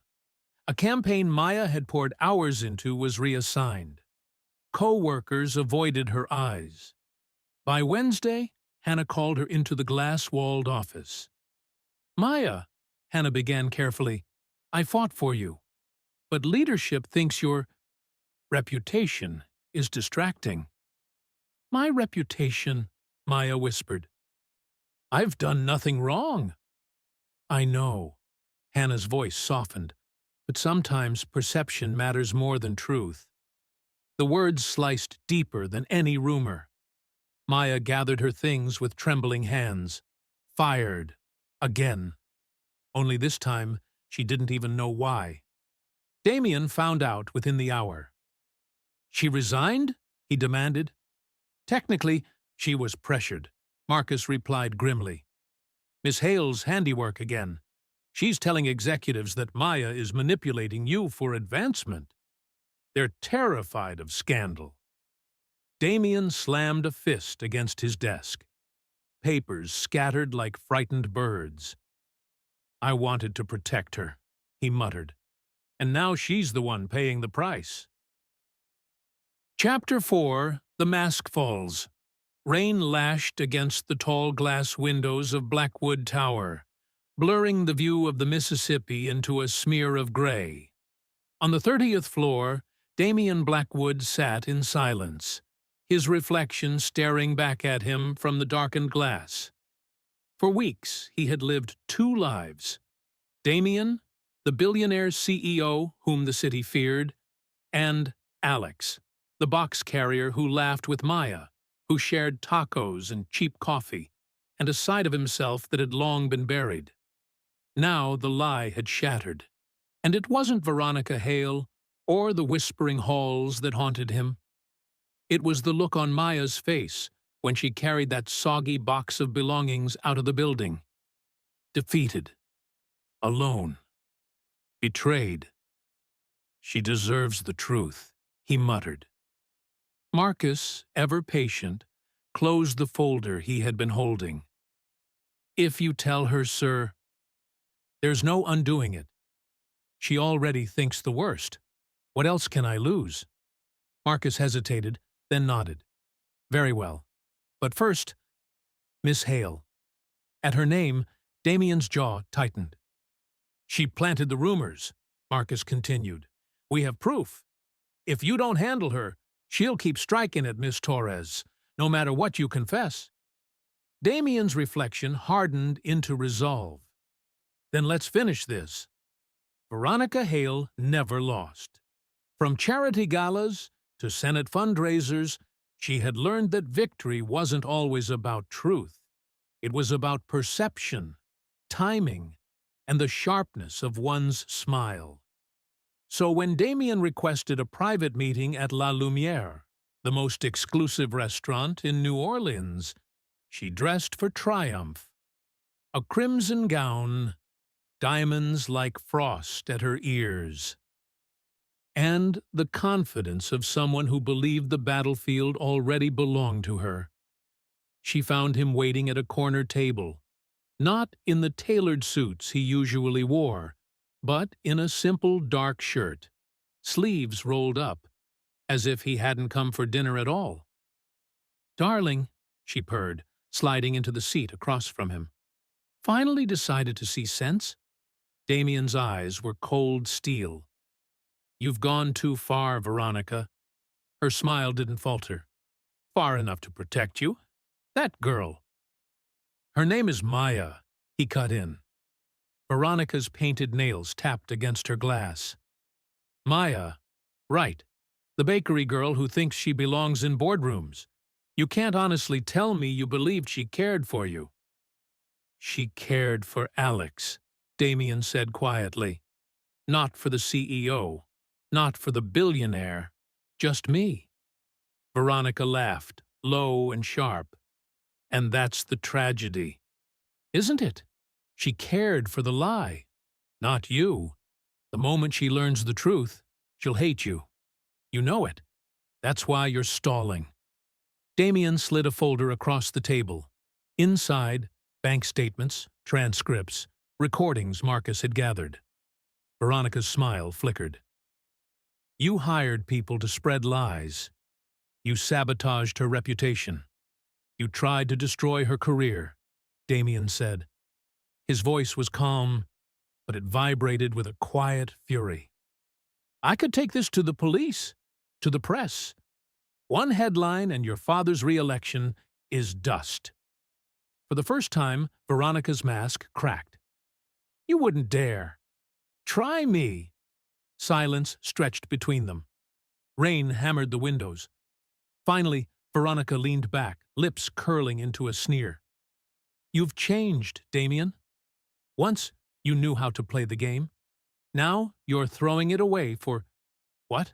A campaign Maya had poured hours into was reassigned. Co-workers avoided her eyes. By Wednesday, Hannah called her into the glass-walled office. Maya, Hannah began carefully, I fought for you. But leadership thinks your reputation is distracting. My reputation, Maya whispered. I've done nothing wrong. I know. Hannah's voice softened, but sometimes perception matters more than truth. The words sliced deeper than any rumor. Maya gathered her things with trembling hands. Fired. Again. Only this time, she didn't even know why. Damien found out within the hour. She resigned? He demanded. Technically, she was pressured, Marcus replied grimly. Miss Hale's handiwork again. She's telling executives that Maya is manipulating you for advancement. They're terrified of scandal. Damien slammed a fist against his desk. Papers scattered like frightened birds. I wanted to protect her, he muttered. And now she's the one paying the price. Chapter 4. The Mask Falls. Rain lashed against the tall glass windows of Blackwood Tower, blurring the view of the Mississippi into a smear of gray. On the 30th floor, Damien Blackwood sat in silence, his reflection staring back at him from the darkened glass. For weeks, he had lived two lives. Damien, the billionaire CEO whom the city feared, and Alex, the box carrier who laughed with Maya, who shared tacos and cheap coffee, and a side of himself that had long been buried. Now the lie had shattered, and it wasn't Veronica Hale or the whispering halls that haunted him. It was the look on Maya's face when she carried that soggy box of belongings out of the building. Defeated. Alone. Betrayed. She deserves the truth, he muttered. Marcus, ever patient, closed the folder he had been holding. If you tell her, sir, there's no undoing it. She already thinks the worst. What else can I lose? Marcus hesitated, then nodded. Very well. But first, Miss Hale. At her name, Damien's jaw tightened. She planted the rumors, Marcus continued. We have proof. If you don't handle her, she'll keep striking at Miss Torres, no matter what you confess. Damien's reflection hardened into resolve. Then let's finish this. Veronica Hale never lost. From charity galas to Senate fundraisers, she had learned that victory wasn't always about truth. It was about perception, timing, and the sharpness of one's smile. So when Damien requested a private meeting at La Lumiere, the most exclusive restaurant in New Orleans, she dressed for triumph. A crimson gown, diamonds like frost at her ears, and the confidence of someone who believed the battlefield already belonged to her. She found him waiting at a corner table, not in the tailored suits he usually wore, but in a simple dark shirt, sleeves rolled up, as if he hadn't come for dinner at all. Darling, she purred, sliding into the seat across from him. Finally decided to see sense? Damien's eyes were cold steel. You've gone too far, Veronica. Her smile didn't falter. Far enough to protect you. That girl. Her name is Maya, he cut in. Veronica's painted nails tapped against her glass. Maya, right. The bakery girl who thinks she belongs in boardrooms. You can't honestly tell me you believed she cared for you." "She cared for Alex," Damien said quietly. "Not for the CEO. Not for the billionaire. Just me." Veronica laughed, low and sharp. "And that's the tragedy, isn't it? She cared for the lie, not you. The moment she learns the truth, she'll hate you. You know it. That's why you're stalling." Damien slid a folder across the table. Inside, bank statements, transcripts, recordings Marcus had gathered. Veronica's smile flickered. "You hired people to spread lies. You sabotaged her reputation. You tried to destroy her career," Damien said. His voice was calm, but it vibrated with a quiet fury. "I could take this to the police, to the press. One headline and your father's re-election is dust." For the first time, Veronica's mask cracked. "You wouldn't dare. Try me." Silence stretched between them. Rain hammered the windows. Finally, Veronica leaned back, lips curling into a sneer. "You've changed, Damien. Once you knew how to play the game. Now you're throwing it away for... what?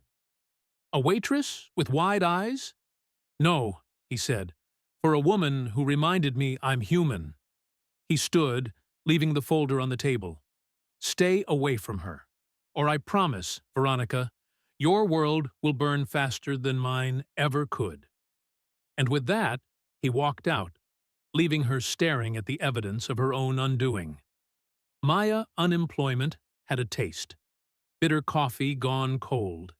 A waitress with wide eyes?" "No," he said, "for a woman who reminded me I'm human." He stood, leaving the folder on the table. "Stay away from her, or I promise, Veronica, your world will burn faster than mine ever could." And with that, he walked out, leaving her staring at the evidence of her own undoing. Maya unemployment had a taste. Bitter coffee gone cold.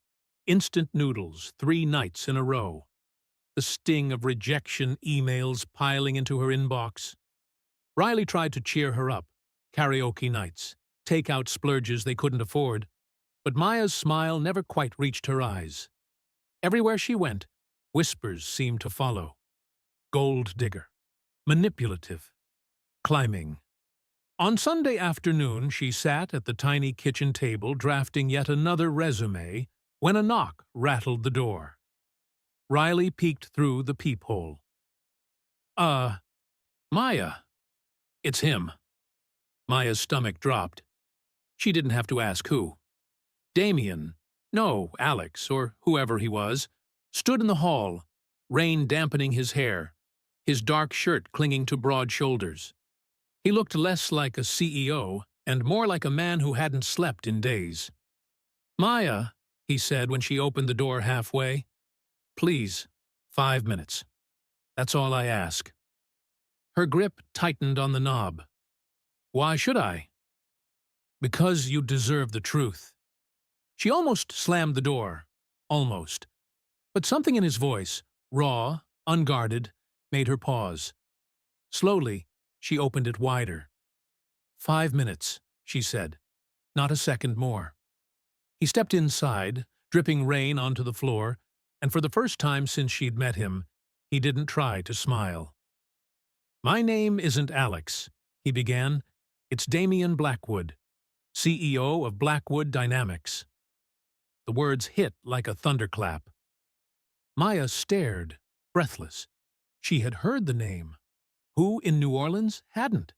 Instant noodles 3 nights in a row. The sting of rejection emails piling into her inbox. Riley tried to cheer her up. Karaoke nights, takeout splurges they couldn't afford. But Maya's smile never quite reached her eyes. Everywhere she went, whispers seemed to follow. Gold digger. Manipulative. Climbing. On Sunday afternoon, she sat at the tiny kitchen table drafting yet another resume when a knock rattled the door. Riley peeked through the peephole. Maya." "It's him." Maya's stomach dropped. She didn't have to ask who. Damien, no, Alex, or whoever he was, stood in the hall, rain dampening his hair, his dark shirt clinging to broad shoulders. He looked less like a CEO and more like a man who hadn't slept in days. "Maya," he said when she opened the door halfway, "please, 5 minutes. That's all I ask." Her grip tightened on the knob. "Why should I?" "Because you deserve the truth." She almost slammed the door. Almost. But something in his voice, raw, unguarded, made her pause. Slowly, she opened it wider. 5 minutes, she said. Not a second more. He stepped inside, dripping rain onto the floor, and for the first time since she'd met him, he didn't try to smile. "My name isn't Alex," he began. "It's Damien Blackwood, CEO of Blackwood Dynamics." The words hit like a thunderclap. Maya stared, breathless. She had heard the name. Who in New Orleans hadn't?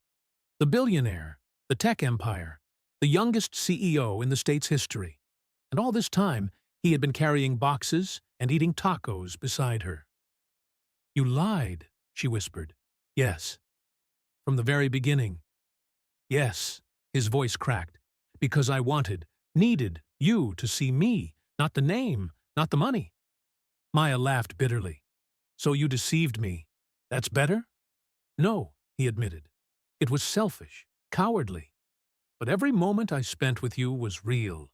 The billionaire, the tech empire, the youngest CEO in the state's history. And all this time, he had been carrying boxes and eating tacos beside her. "You lied," she whispered. "Yes." "From the very beginning." "Yes," his voice cracked, "because I wanted, needed you to see me, not the name, not the money." Maya laughed bitterly. "So you deceived me. That's better?" "No," he admitted. "It was selfish, cowardly. But every moment I spent with you was real.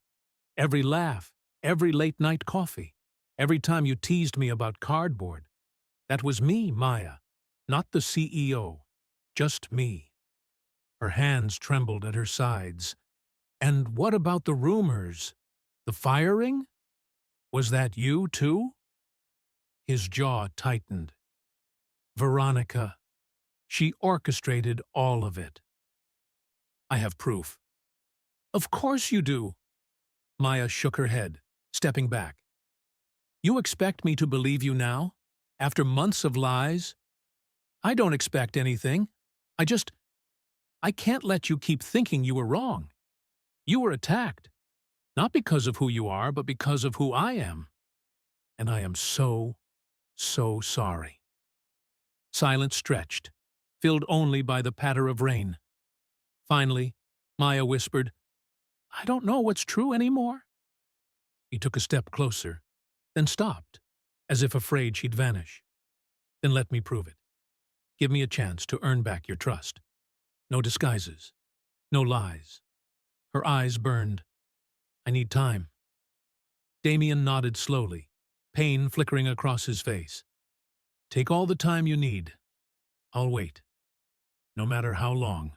Every laugh, every late-night coffee, every time you teased me about cardboard. That was me, Maya, not the CEO. Just me." Her hands trembled at her sides. "And what about the rumors? The firing? Was that you, too?" His jaw tightened. "Veronica. She orchestrated all of it." "I have proof." "Of course you do." Maya shook her head, stepping back. You expect me to believe you now? After months of lies? I don't expect anything. I can't let you keep thinking you were wrong. You were attacked, not because of who you are, but because of who I am. And I am so, so sorry. Silence stretched, filled only by the patter of rain. Finally, Maya whispered, I don't know what's true anymore. He took a step closer, then stopped, as if afraid she'd vanish. Then let me prove it. Give me a chance to earn back your trust. No disguises. No lies. Her eyes burned. I need time. Damien nodded slowly, pain flickering across his face. Take all the time you need. I'll wait. No matter how long.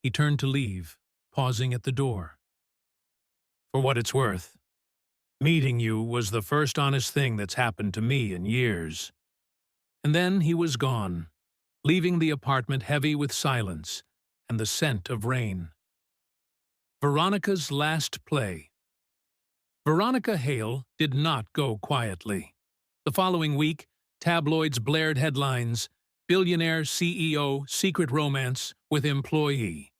He turned to leave, pausing at the door. For what it's worth, meeting you was the first honest thing that's happened to me in years. And then he was gone, leaving the apartment heavy with silence and the scent of rain. Veronica's last play. Veronica Hale did not go quietly. The following week, tabloids blared headlines, Billionaire CEO secret romance with employee.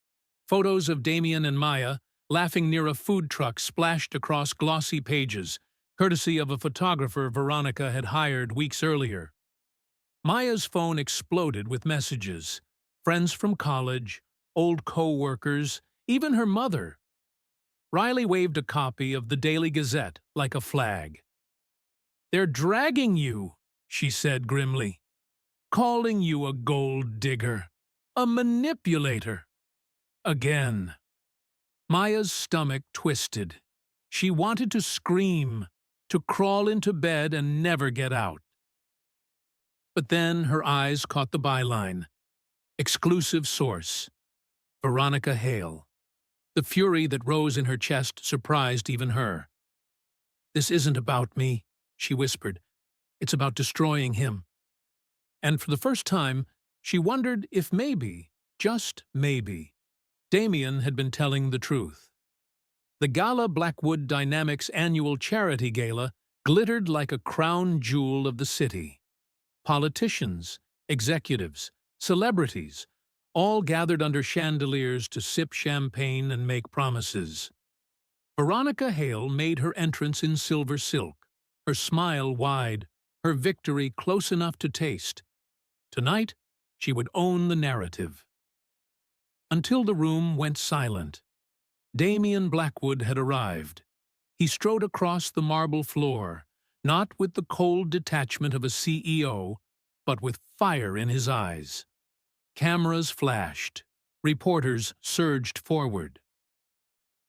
Photos of Damien and Maya laughing near a food truck splashed across glossy pages, courtesy of a photographer Veronica had hired weeks earlier. Maya's phone exploded with messages. Friends from college, old co-workers, even her mother. Riley waved a copy of the Daily Gazette like a flag. They're dragging you, she said grimly. Calling you a gold digger, a manipulator. Again. Maya's stomach twisted. She wanted to scream, to crawl into bed and never get out. But then her eyes caught the byline. Exclusive source. Veronica Hale. The fury that rose in her chest surprised even her. This isn't about me, she whispered. It's about destroying him. And for the first time, she wondered if maybe, just maybe, Damien had been telling the truth. The Gala Blackwood Dynamics annual charity gala glittered like a crown jewel of the city. Politicians, executives, celebrities, all gathered under chandeliers to sip champagne and make promises. Veronica Hale made her entrance in silver silk, her smile wide, her victory close enough to taste. Tonight, she would own the narrative. Until the room went silent. Damien Blackwood had arrived. He strode across the marble floor, not with the cold detachment of a CEO, but with fire in his eyes. Cameras flashed. Reporters surged forward.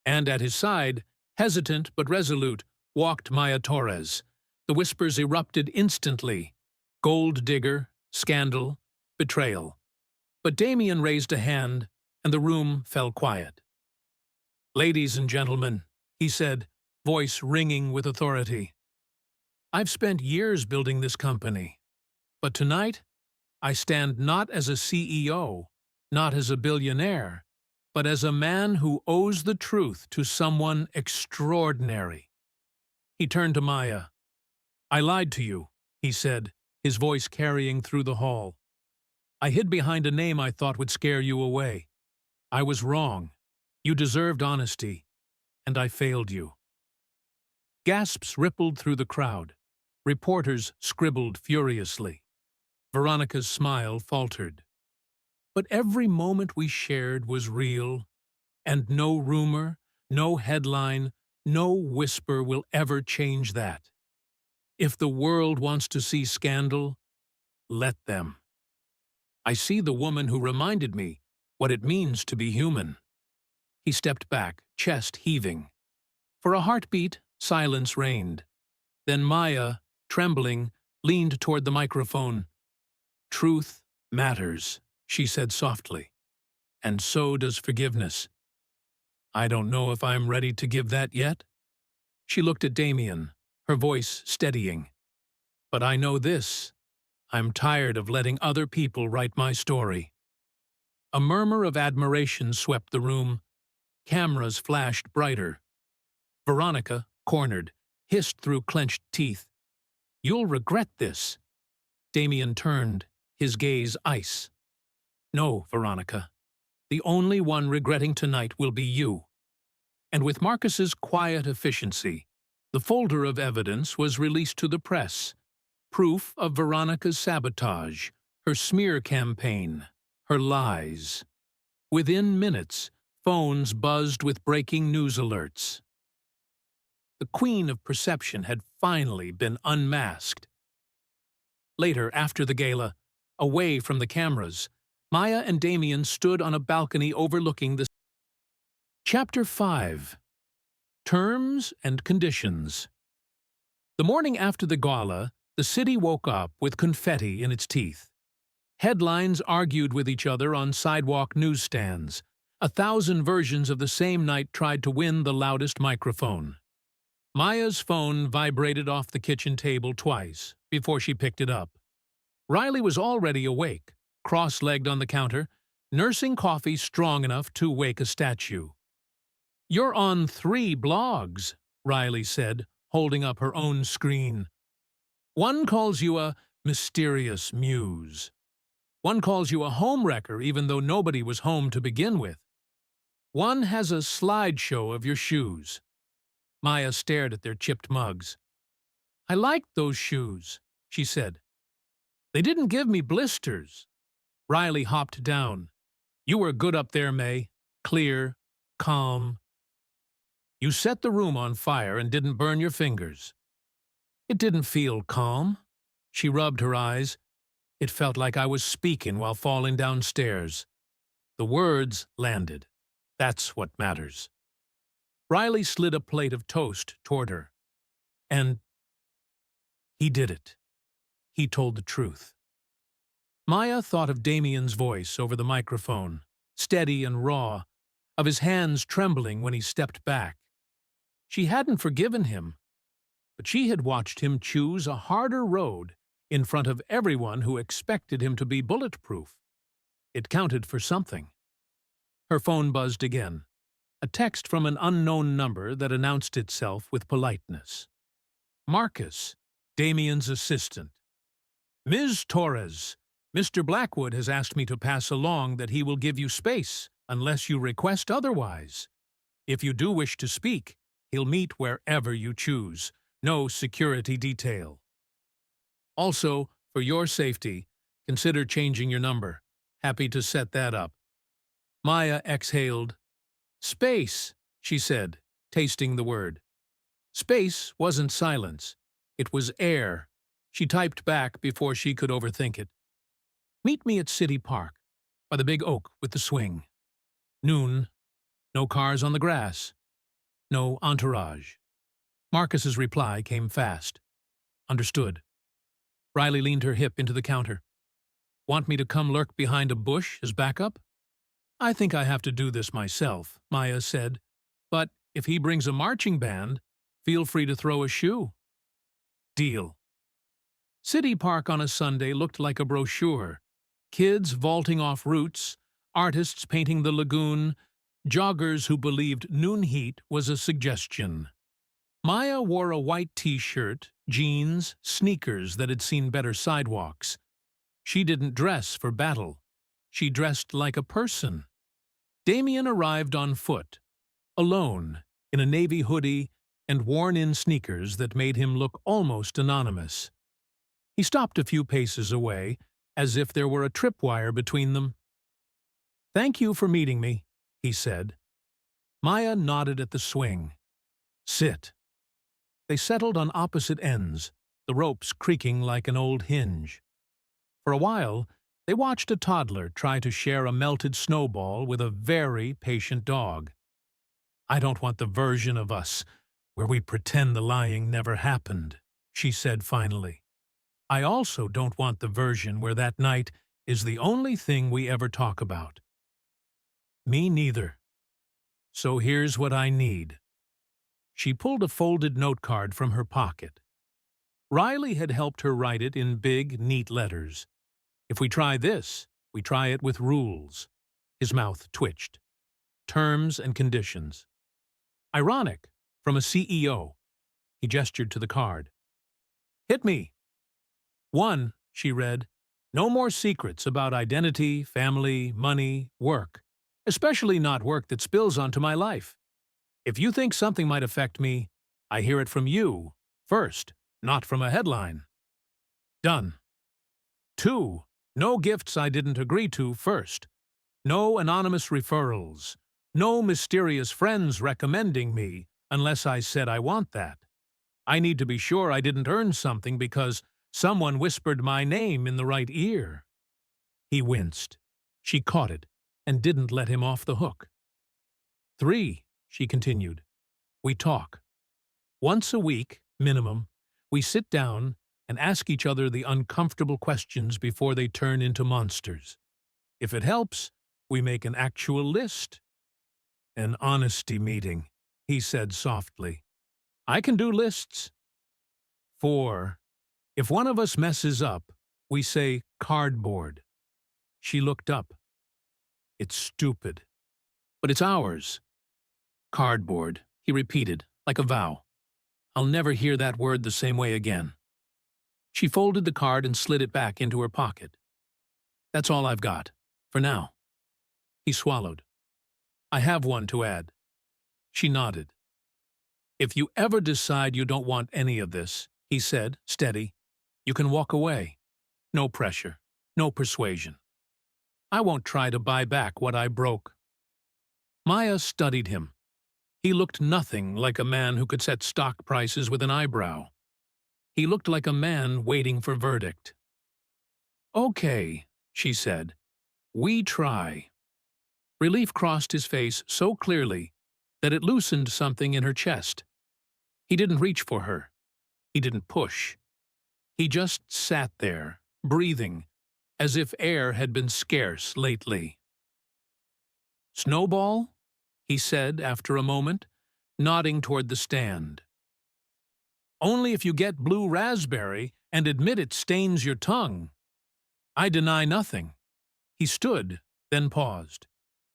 And at his side, hesitant but resolute, walked Maya Torres. The whispers erupted instantly. Gold digger, scandal, betrayal. But Damien raised a hand, and the room fell quiet. Ladies and gentlemen, he said, voice ringing with authority. I've spent years building this company. But tonight, I stand not as a CEO, not as a billionaire, but as a man who owes the truth to someone extraordinary. He turned to Maya. I lied to you, he said, his voice carrying through the hall. I hid behind a name I thought would scare you away. I was wrong. You deserved honesty, and I failed you. Gasps rippled through the crowd. Reporters scribbled furiously. Veronica's smile faltered. But every moment we shared was real, and no rumor, no headline, no whisper will ever change that. If the world wants to see scandal, let them. I see the woman who reminded me what it means to be human. He stepped back, chest heaving. For a heartbeat, silence reigned. Then Maya, trembling, leaned toward the microphone. Truth matters, she said softly. And so does forgiveness. I don't know if I'm ready to give that yet. She looked at Damien, her voice steadying. But I know this. I'm tired of letting other people write my story. A murmur of admiration swept the room. Cameras flashed brighter. Veronica, cornered, hissed through clenched teeth. "You'll regret this." Damien turned, his gaze ice. "No, Veronica. The only one regretting tonight will be you." And with Marcus's quiet efficiency, the folder of evidence was released to the press. Proof of Veronica's sabotage, her smear campaign, her lies. Within minutes, phones buzzed with breaking news alerts. The queen of perception had finally been unmasked. Later, after the gala, away from the cameras, Maya and Damien stood on a balcony overlooking the... Chapter 5. Terms and Conditions. The morning after the gala, the city woke up with confetti in its teeth. Headlines argued with each other on sidewalk newsstands. 1,000 versions of the same night tried to win the loudest microphone. Maya's phone vibrated off the kitchen table twice before she picked it up. Riley was already awake, cross-legged on the counter, nursing coffee strong enough to wake a statue. "You're on 3 blogs," Riley said, holding up her own screen. "One calls you a mysterious muse. One calls you a homewrecker even though nobody was home to begin with. One has a slideshow of your shoes." Maya stared at their chipped mugs. "I liked those shoes," she said. "They didn't give me blisters." Riley hopped down. "You were good up there, May. Clear, calm. You set the room on fire and didn't burn your fingers." "It didn't feel calm." She rubbed her eyes. "It felt like I was speaking while falling downstairs. The words landed. That's what matters." Riley slid a plate of toast toward her. "And he did it. He told the truth." Maya thought of Damien's voice over the microphone, steady and raw, of his hands trembling when he stepped back. She hadn't forgiven him, but she had watched him choose a harder road in front of everyone who expected him to be bulletproof. It counted for something. Her phone buzzed again, a text from an unknown number that announced itself with politeness. "Marcus, Damien's assistant. Ms. Torres, Mr. Blackwood has asked me to pass along that he will give you space unless you request otherwise. If you do wish to speak, he'll meet wherever you choose. No security detail. Also, for your safety, consider changing your number. Happy to set that up." Maya exhaled. "Space," she said, tasting the word. Space wasn't silence. It was air. She typed back before she could overthink it. "Meet me at City Park, by the big oak with the swing. Noon. No cars on the grass. No entourage." Marcus's reply came fast. "Understood." Riley leaned her hip into the counter. "Want me to come lurk behind a bush as backup?" "I think I have to do this myself," Maya said. "But if he brings a marching band, feel free to throw a shoe." "Deal." City Park on a Sunday looked like a brochure. Kids vaulting off routes, artists painting the lagoon, joggers who believed noon heat was a suggestion. Maya wore a white t-shirt, jeans, sneakers that had seen better sidewalks. She didn't dress for battle. She dressed like a person. Damien arrived on foot, alone, in a navy hoodie and worn-in sneakers that made him look almost anonymous. He stopped a few paces away, as if there were a tripwire between them. "Thank you for meeting me," he said. Maya nodded at the swing. "Sit." They settled on opposite ends, the ropes creaking like an old hinge. For a while, they watched a toddler try to share a melted snowball with a very patient dog. "I don't want the version of us where we pretend the lying never happened," she said finally. "I also don't want the version where that night is the only thing we ever talk about." "Me neither. So here's what I need." She pulled a folded note card from her pocket. Riley had helped her write it in big, neat letters. "If we try this, we try it with rules." His mouth twitched. "Terms and conditions." Ironic, from a CEO. He gestured to the card. Hit me. 1, she read. No more secrets about identity, family, money, work. Especially not work that spills onto my life. If you think something might affect me, I hear it from you, first, not from a headline. Done. 2, no gifts I didn't agree to first. No anonymous referrals. No mysterious friends recommending me, unless I said I want that. I need to be sure I didn't earn something because someone whispered my name in the right ear. He winced. She caught it and didn't let him off the hook. 3, she continued. We talk. Once a week, minimum, we sit down and ask each other the uncomfortable questions before they turn into monsters. If it helps, we make an actual list. An honesty meeting, he said softly. I can do lists. 4, if one of us messes up, we say cardboard. She looked up. It's stupid. But it's ours. Cardboard, he repeated, like a vow. I'll never hear that word the same way again. She folded the card and slid it back into her pocket. That's all I've got, for now. He swallowed. I have one to add. She nodded. If you ever decide you don't want any of this, he said, steady, you can walk away. No pressure, no persuasion. I won't try to buy back what I broke. Maya studied him. He looked nothing like a man who could set stock prices with an eyebrow. He looked like a man waiting for verdict. Okay, she said. We try. Relief crossed his face so clearly that it loosened something in her chest. He didn't reach for her. He didn't push. He just sat there, breathing, as if air had been scarce lately. Snowball? He said after a moment, nodding toward the stand. Only if you get blue raspberry and admit it stains your tongue. I deny nothing. He stood, then paused.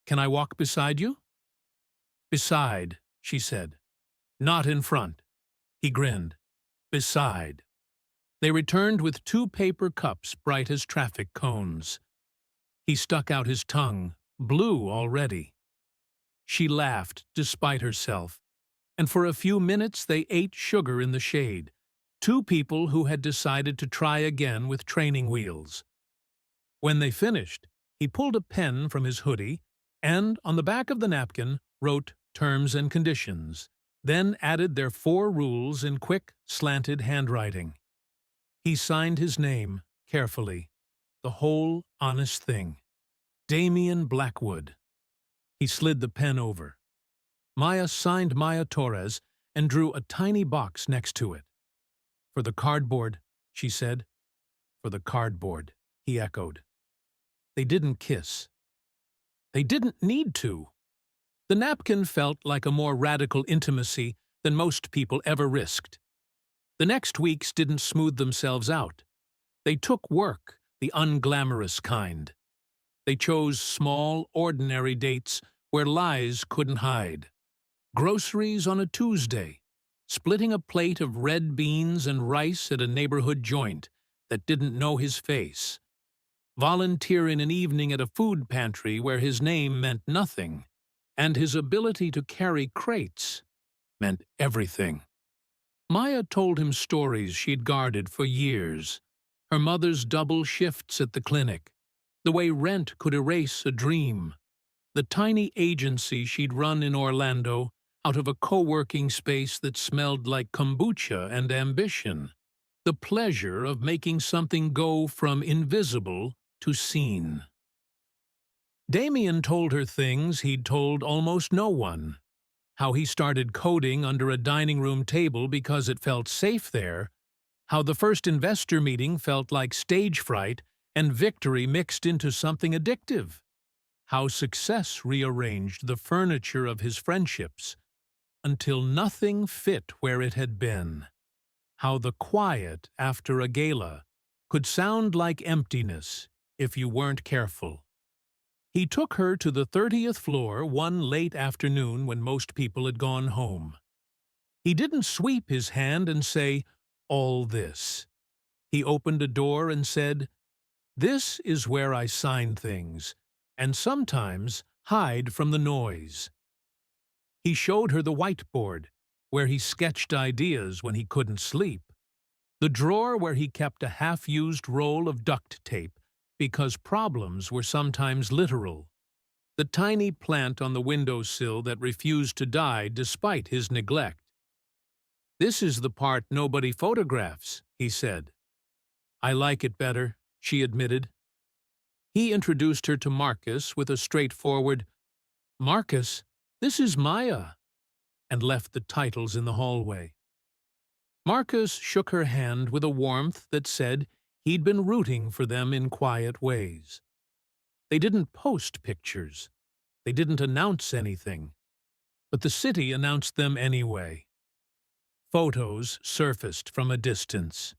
Can I walk beside you? Beside, she said. Not in front. He grinned. Beside. They returned with 2 paper cups bright as traffic cones. He stuck out his tongue, blue already. She laughed despite herself, and for a few minutes they ate sugar in the shade, 2 people who had decided to try again with training wheels. When they finished, he pulled a pen from his hoodie and, on the back of the napkin, wrote terms and conditions, then added their 4 rules in quick, slanted handwriting. He signed his name, carefully, the whole honest thing. Damian Blackwood. He slid the pen over. Maya signed Maya Torres and drew a tiny box next to it. For the cardboard, she said. For the cardboard, he echoed. They didn't kiss. They didn't need to. The napkin felt like a more radical intimacy than most people ever risked. The next weeks didn't smooth themselves out. They took work, the unglamorous kind. They chose small, ordinary dates where lies couldn't hide. Groceries on a Tuesday, splitting a plate of red beans and rice at a neighborhood joint that didn't know his face. Volunteering an evening at a food pantry where his name meant nothing, and his ability to carry crates meant everything. Maya told him stories she'd guarded for years. Her mother's double shifts at the clinic, the way rent could erase a dream, the tiny agency she'd run in Orlando out of a co-working space that smelled like kombucha and ambition, the pleasure of making something go from invisible to seen. Damian told her things he'd told almost no one. How he started coding under a dining room table because it felt safe there, how the first investor meeting felt like stage fright and victory mixed into something addictive, how success rearranged the furniture of his friendships until nothing fit where it had been, how the quiet after a gala could sound like emptiness if you weren't careful. He took her to the 30th floor one late afternoon when most people had gone home. He didn't sweep his hand and say, "All this." He opened a door and said, "This is where I sign things, and sometimes hide from the noise." He showed her the whiteboard, where he sketched ideas when he couldn't sleep, the drawer where he kept a half-used roll of duct tape because problems were sometimes literal, the tiny plant on the windowsill that refused to die despite his neglect. "This is the part nobody photographs," he said. "I like it better," she admitted. He introduced her to Marcus with a straightforward, "Marcus, this is Maya," and left the titles in the hallway. Marcus shook her hand with a warmth that said he'd been rooting for them in quiet ways. They didn't post pictures. They didn't announce anything. But the city announced them anyway. Photos surfaced from a distance.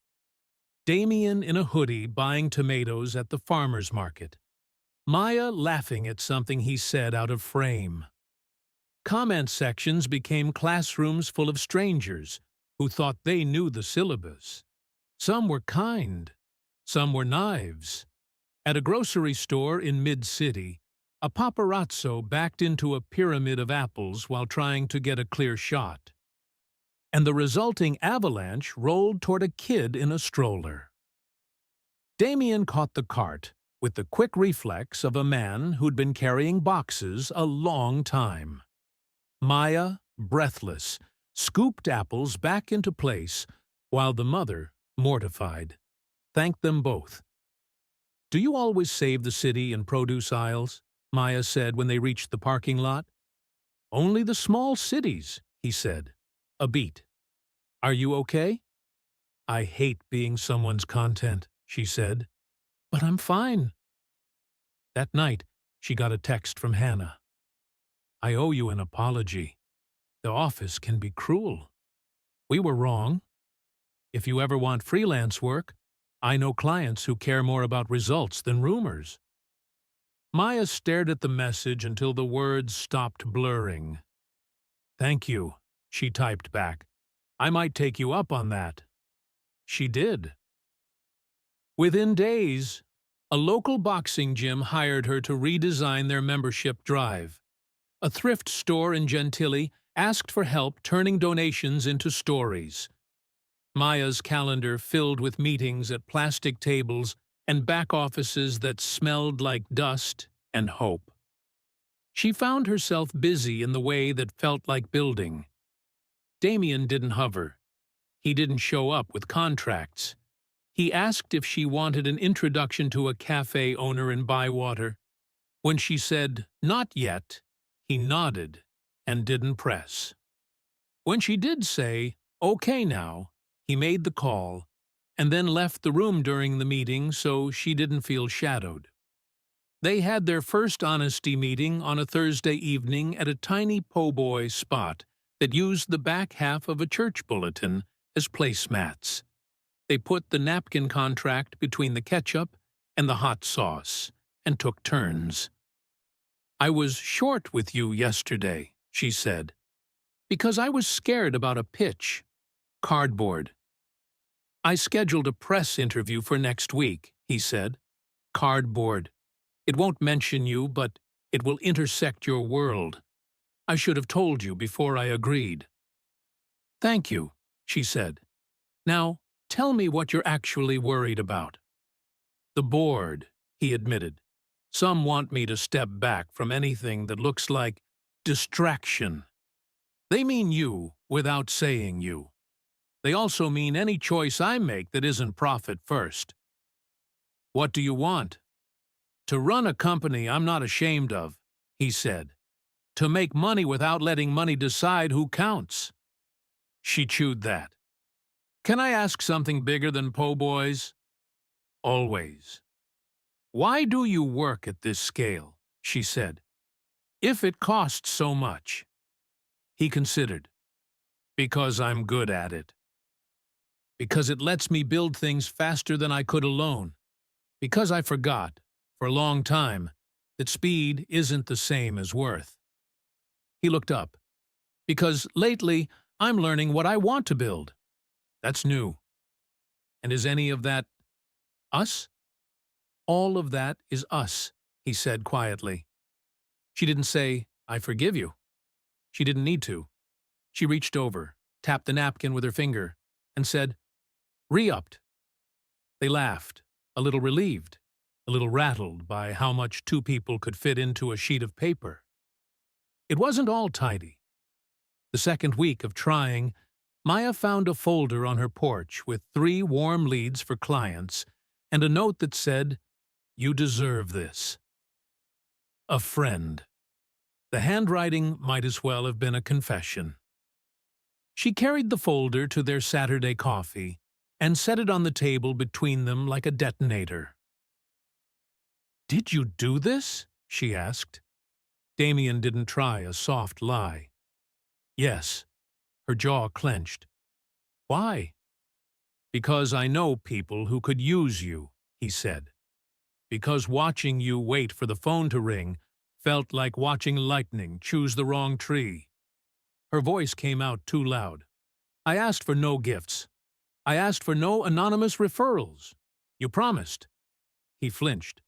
Damien in a hoodie buying tomatoes at the farmer's market. Maya laughing at something he said out of frame. Comment sections became classrooms full of strangers who thought they knew the syllabus. Some were kind. Some were knives. At a grocery store in mid-city, a paparazzo backed into a pyramid of apples while trying to get a clear shot. And the resulting avalanche rolled toward a kid in a stroller. Damien caught the cart with the quick reflex of a man who'd been carrying boxes a long time. Maya, breathless, scooped apples back into place, while the mother, mortified, thanked them both. "Do you always save the city in produce aisles?" Maya said when they reached the parking lot. "Only the small cities," he said. A beat. "Are you okay?" "I hate being someone's content," she said. "But I'm fine." That night, she got a text from Hannah. "I owe you an apology. The office can be cruel. We were wrong. If you ever want freelance work, I know clients who care more about results than rumors." Maya stared at the message until the words stopped blurring. "Thank you," she typed back. "I might take you up on that." She did. Within days, a local boxing gym hired her to redesign their membership drive. A thrift store in Gentilly asked for help turning donations into stories. Maya's calendar filled with meetings at plastic tables and back offices that smelled like dust and hope. She found herself busy in the way that felt like building. Damien didn't hover. He didn't show up with contracts. He asked if she wanted an introduction to a cafe owner in Bywater. When she said, "Not yet," he nodded and didn't press. When she did say, "Okay now," he made the call, and then left the room during the meeting so she didn't feel shadowed. They had their first honesty meeting on a Thursday evening at a tiny po' boy spot that used the back half of a church bulletin as placemats. They put the napkin contract between the ketchup and the hot sauce and took turns. "I was short with you yesterday," she said, "because I was scared about a pitch. Cardboard." "I scheduled a press interview for next week," he said. "Cardboard. It won't mention you, but it will intersect your world. I should have told you before I agreed." "Thank you," she said. "Now, tell me what you're actually worried about." "The board," he admitted. "Some want me to step back from anything that looks like distraction. They mean you without saying you. They also mean any choice I make that isn't profit first." "What do you want?" "To run a company I'm not ashamed of," he said. "To make money without letting money decide who counts." She chewed that. "Can I ask something bigger than po' boys?" "Always." "Why do you work at this scale?" she said. "If it costs so much." He considered. "Because I'm good at it. Because it lets me build things faster than I could alone. Because I forgot, for a long time, that speed isn't the same as worth." He looked up. "Because lately, I'm learning what I want to build. That's new. And is any of that us? All of that is us, he said quietly. She didn't say, I forgive you. She didn't need to. She reached over, tapped the napkin with her finger, and said, Re-upped. They laughed, a little relieved, a little rattled by how much two people could fit into a sheet of paper. It wasn't all tidy. The second week of trying, Maya found a folder on her porch with 3 warm leads for clients and a note that said, You deserve this. A friend. The handwriting might as well have been a confession. She carried the folder to their Saturday coffee and set it on the table between them like a detonator. Did you do this? She asked. Damien didn't try a soft lie. Yes. Her jaw clenched. Why? Because I know people who could use you, he said. Because watching you wait for the phone to ring felt like watching lightning choose the wrong tree. Her voice came out too loud. I asked for no gifts. I asked for no anonymous referrals. You promised. He flinched.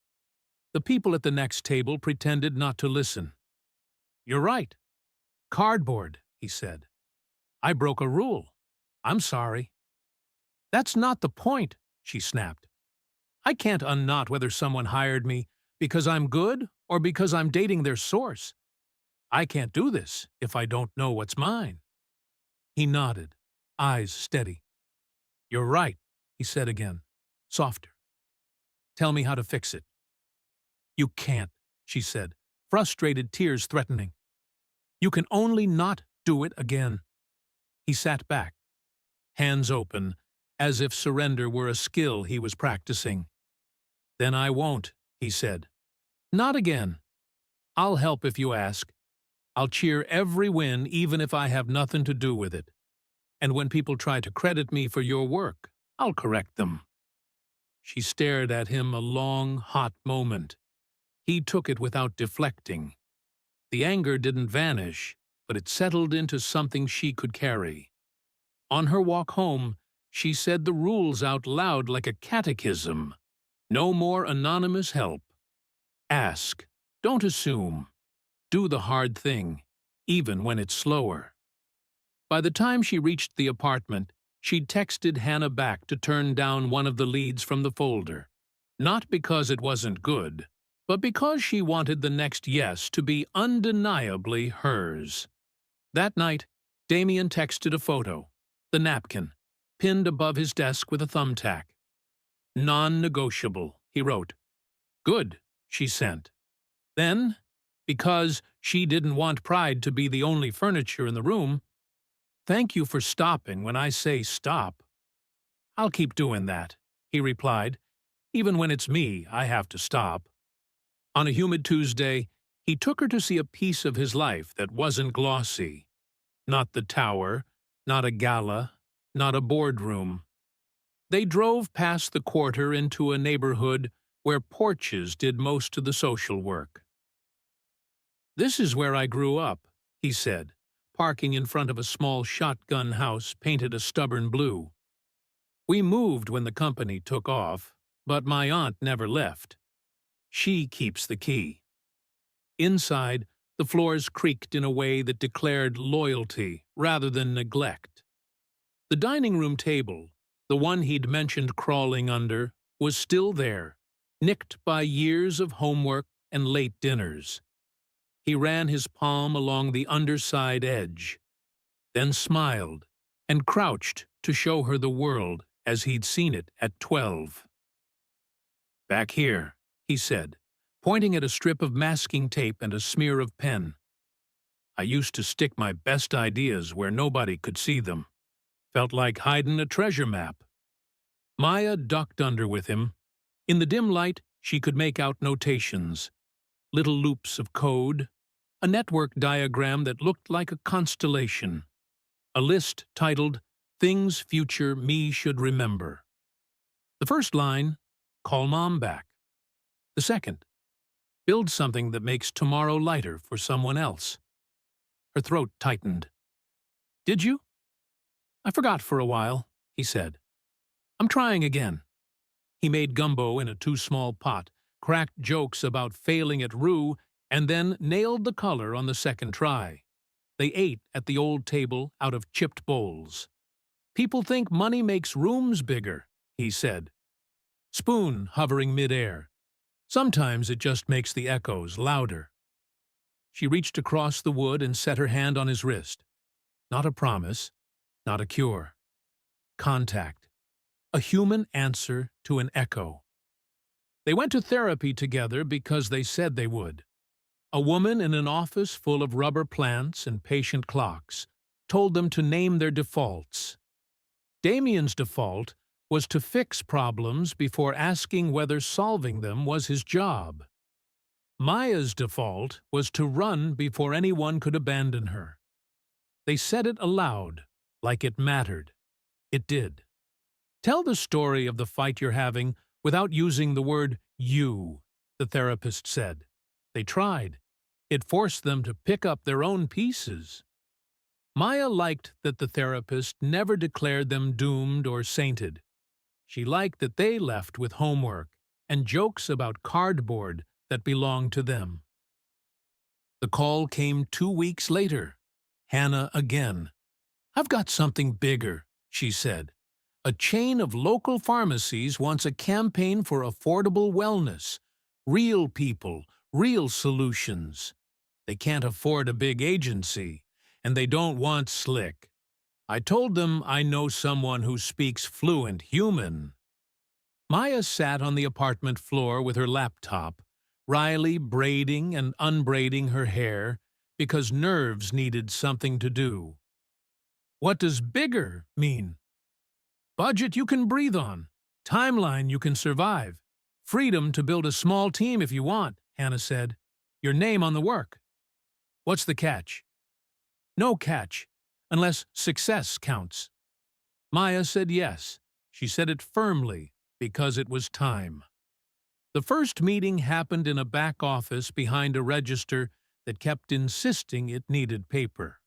The people at the next table pretended not to listen. You're right. Cardboard, he said. I broke a rule. I'm sorry. That's not the point, she snapped. I can't unknot whether someone hired me because I'm good or because I'm dating their source. I can't do this if I don't know what's mine. He nodded, eyes steady. You're right, he said again, softer. Tell me how to fix it. You can't, she said, frustrated tears threatening. You can only not do it again. He sat back, hands open, as if surrender were a skill he was practicing. Then I won't, he said. Not again. I'll help if you ask. I'll cheer every win even if I have nothing to do with it. And when people try to credit me for your work, I'll correct them. She stared at him a long, hot moment. He took it without deflecting. The anger didn't vanish, but it settled into something she could carry. On her walk home, she said the rules out loud like a catechism. No more anonymous help. Ask. Don't assume. Do the hard thing, even when it's slower. By the time she reached the apartment, she'd texted Hannah back to turn down one of the leads from the folder. Not because it wasn't good, but because she wanted the next yes to be undeniably hers. That night, Damien texted a photo, the napkin, pinned above his desk with a thumbtack. Non-negotiable, he wrote. Good, she sent. Then, because she didn't want pride to be the only furniture in the room, thank you for stopping when I say stop. I'll keep doing that, he replied. Even when it's me, I have to stop. On a humid Tuesday, he took her to see a piece of his life that wasn't glossy. Not the tower, not a gala, not a boardroom. They drove past the quarter into a neighborhood where porches did most of the social work. This is where I grew up, he said, parking in front of a small shotgun house painted a stubborn blue. We moved when the company took off, but my aunt never left. She keeps the key. Inside, the floors creaked in a way that declared loyalty rather than neglect. The dining room table, the one he'd mentioned crawling under, was still there, nicked by years of homework and late dinners. He ran his palm along the underside edge, then smiled and crouched to show her the world as he'd seen it at 12. Back here, he said, pointing at a strip of masking tape and a smear of pen. I used to stick my best ideas where nobody could see them. Felt like hiding a treasure map. Maya ducked under with him. In the dim light, she could make out notations, little loops of code, a network diagram that looked like a constellation, a list titled Things Future Me Should Remember. The first line, call Mom back. The second, build something that makes tomorrow lighter for someone else. Her throat tightened. Did you? I forgot for a while, he said. I'm trying again. He made gumbo in a too-small pot, cracked jokes about failing at roux, and then nailed the color on the second try. They ate at the old table out of chipped bowls. People think money makes rooms bigger, he said. Spoon hovering midair. Sometimes it just makes the echoes louder. She reached across the wood and set her hand on his wrist. Not a promise, not a cure. Contact. A human answer to an echo. They went to therapy together because they said they would. A woman in an office full of rubber plants and patient clocks told them to name their defaults. Damien's default was to fix problems before asking whether solving them was his job. Maya's default was to run before anyone could abandon her. They said it aloud, like it mattered. It did. Tell the story of the fight you're having without using the word you, the therapist said. They tried. It forced them to pick up their own pieces. Maya liked that the therapist never declared them doomed or sainted. She liked that they left with homework and jokes about cardboard that belonged to them. The call came 2 weeks later. Hannah again. I've got something bigger, she said. A chain of local pharmacies wants a campaign for affordable wellness. Real people, real solutions. They can't afford a big agency, and they don't want slick. I told them I know someone who speaks fluent human. Maya sat on the apartment floor with her laptop, Riley braiding and unbraiding her hair because nerves needed something to do. What does bigger mean? Budget you can breathe on. Timeline you can survive. Freedom to build a small team if you want, Hannah said. Your name on the work. What's the catch? No catch, unless success counts. Maya said yes. She said it firmly, because it was time. The first meeting happened in a back office behind a register that kept insisting it needed paper.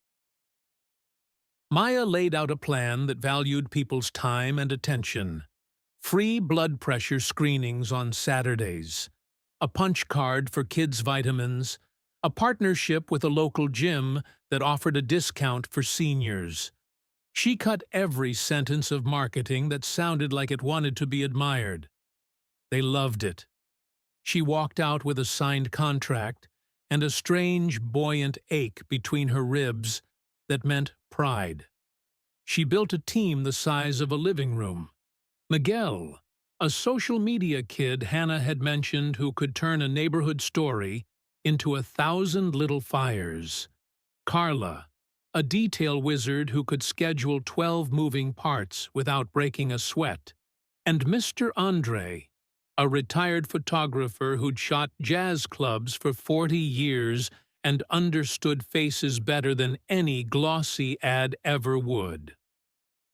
Maya laid out a plan that valued people's time and attention. Free blood pressure screenings on Saturdays, a punch card for kids' vitamins, a partnership with a local gym that offered a discount for seniors. She cut every sentence of marketing that sounded like it wanted to be admired. They loved it. She walked out with a signed contract and a strange, buoyant ache between her ribs that meant pride. She built a team the size of a living room. Miguel, a social media kid Hannah had mentioned who could turn a neighborhood story into 1,000 little fires. Carla, a detail wizard who could schedule 12 moving parts without breaking a sweat. And Mr. Andre, a retired photographer who'd shot jazz clubs for 40 years and understood faces better than any glossy ad ever would.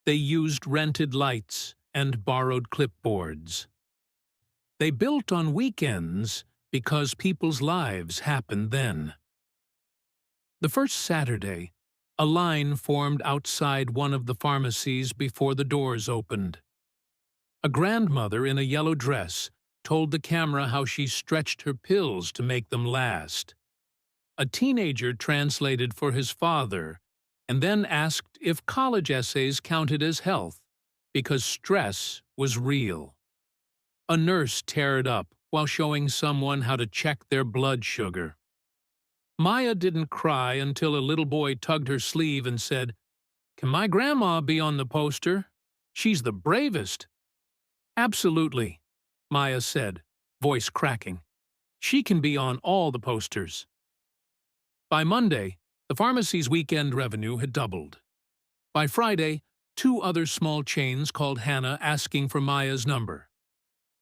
They used rented lights and borrowed clipboards. They built on weekends because people's lives happened then. The first Saturday, a line formed outside one of the pharmacies before the doors opened. A grandmother in a yellow dress told the camera how she stretched her pills to make them last. A teenager translated for his father and then asked if college essays counted as health, because stress was real. A nurse teared up while showing someone how to check their blood sugar. Maya didn't cry until a little boy tugged her sleeve and said, "Can my grandma be on the poster? She's the bravest." "Absolutely," Maya said, voice cracking. "She can be on all the posters." By Monday, the pharmacy's weekend revenue had doubled. By Friday, 2 other small chains called Hannah asking for Maya's number.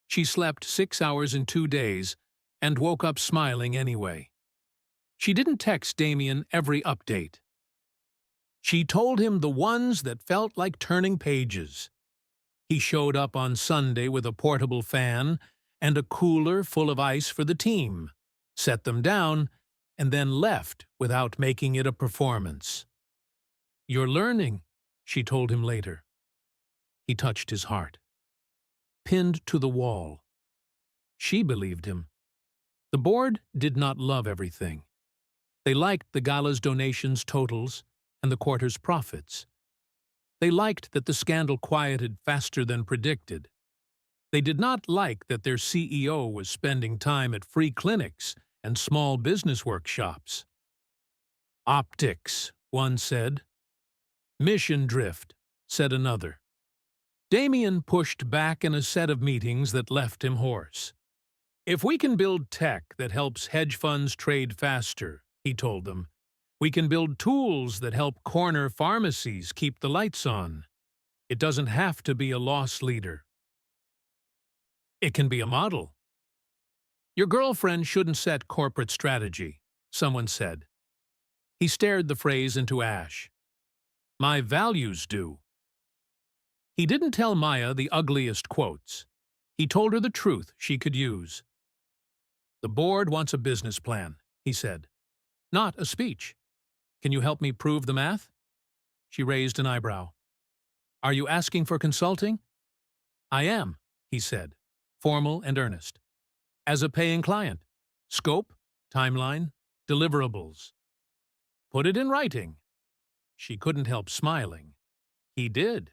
She slept 6 hours in 2 days and woke up smiling anyway. She didn't text Damien every update. She told him the ones that felt like turning pages. He showed up on Sunday with a portable fan and a cooler full of ice for the team, set them down, and then left without making it a performance. "You're learning," she told him later. He touched his heart. Pinned to the wall. She believed him. The board did not love everything. They liked the gala's donations totals and the quarter's profits. They liked that the scandal quieted faster than predicted. They did not like that their CEO was spending time at free clinics and small business workshops. Optics, one said. Mission drift, said another. Damien pushed back in a set of meetings that left him hoarse. If we can build tech that helps hedge funds trade faster, he told them, we can build tools that help corner pharmacies keep the lights on. It doesn't have to be a loss leader. It can be a model. Your girlfriend shouldn't set corporate strategy, someone said. He stared the phrase into ash. My values do. He didn't tell Maya the ugliest quotes. He told her the truth she could use. The board wants a business plan, he said. Not a speech. Can you help me prove the math? She raised an eyebrow. Are you asking for consulting? I am, he said, formal and earnest. As a paying client. Scope, timeline, deliverables. Put it in writing. She couldn't help smiling. He did.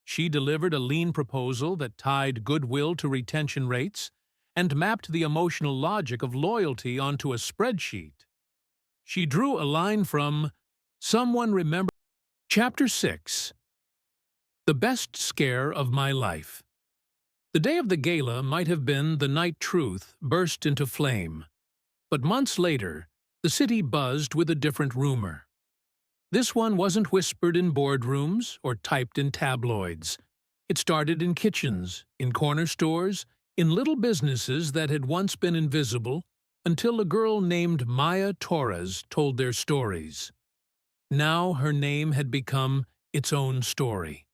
She delivered a lean proposal that tied goodwill to retention rates and mapped the emotional logic of loyalty onto a spreadsheet. She drew a line from Someone Remember. Chapter 6. The Best Scare of My Life. The day of the gala might have been the night truth burst into flame. But months later, the city buzzed with a different rumor. This one wasn't whispered in boardrooms or typed in tabloids. It started in kitchens, in corner stores, in little businesses that had once been invisible, until a girl named Maya Torres told their stories. Now her name had become its own story.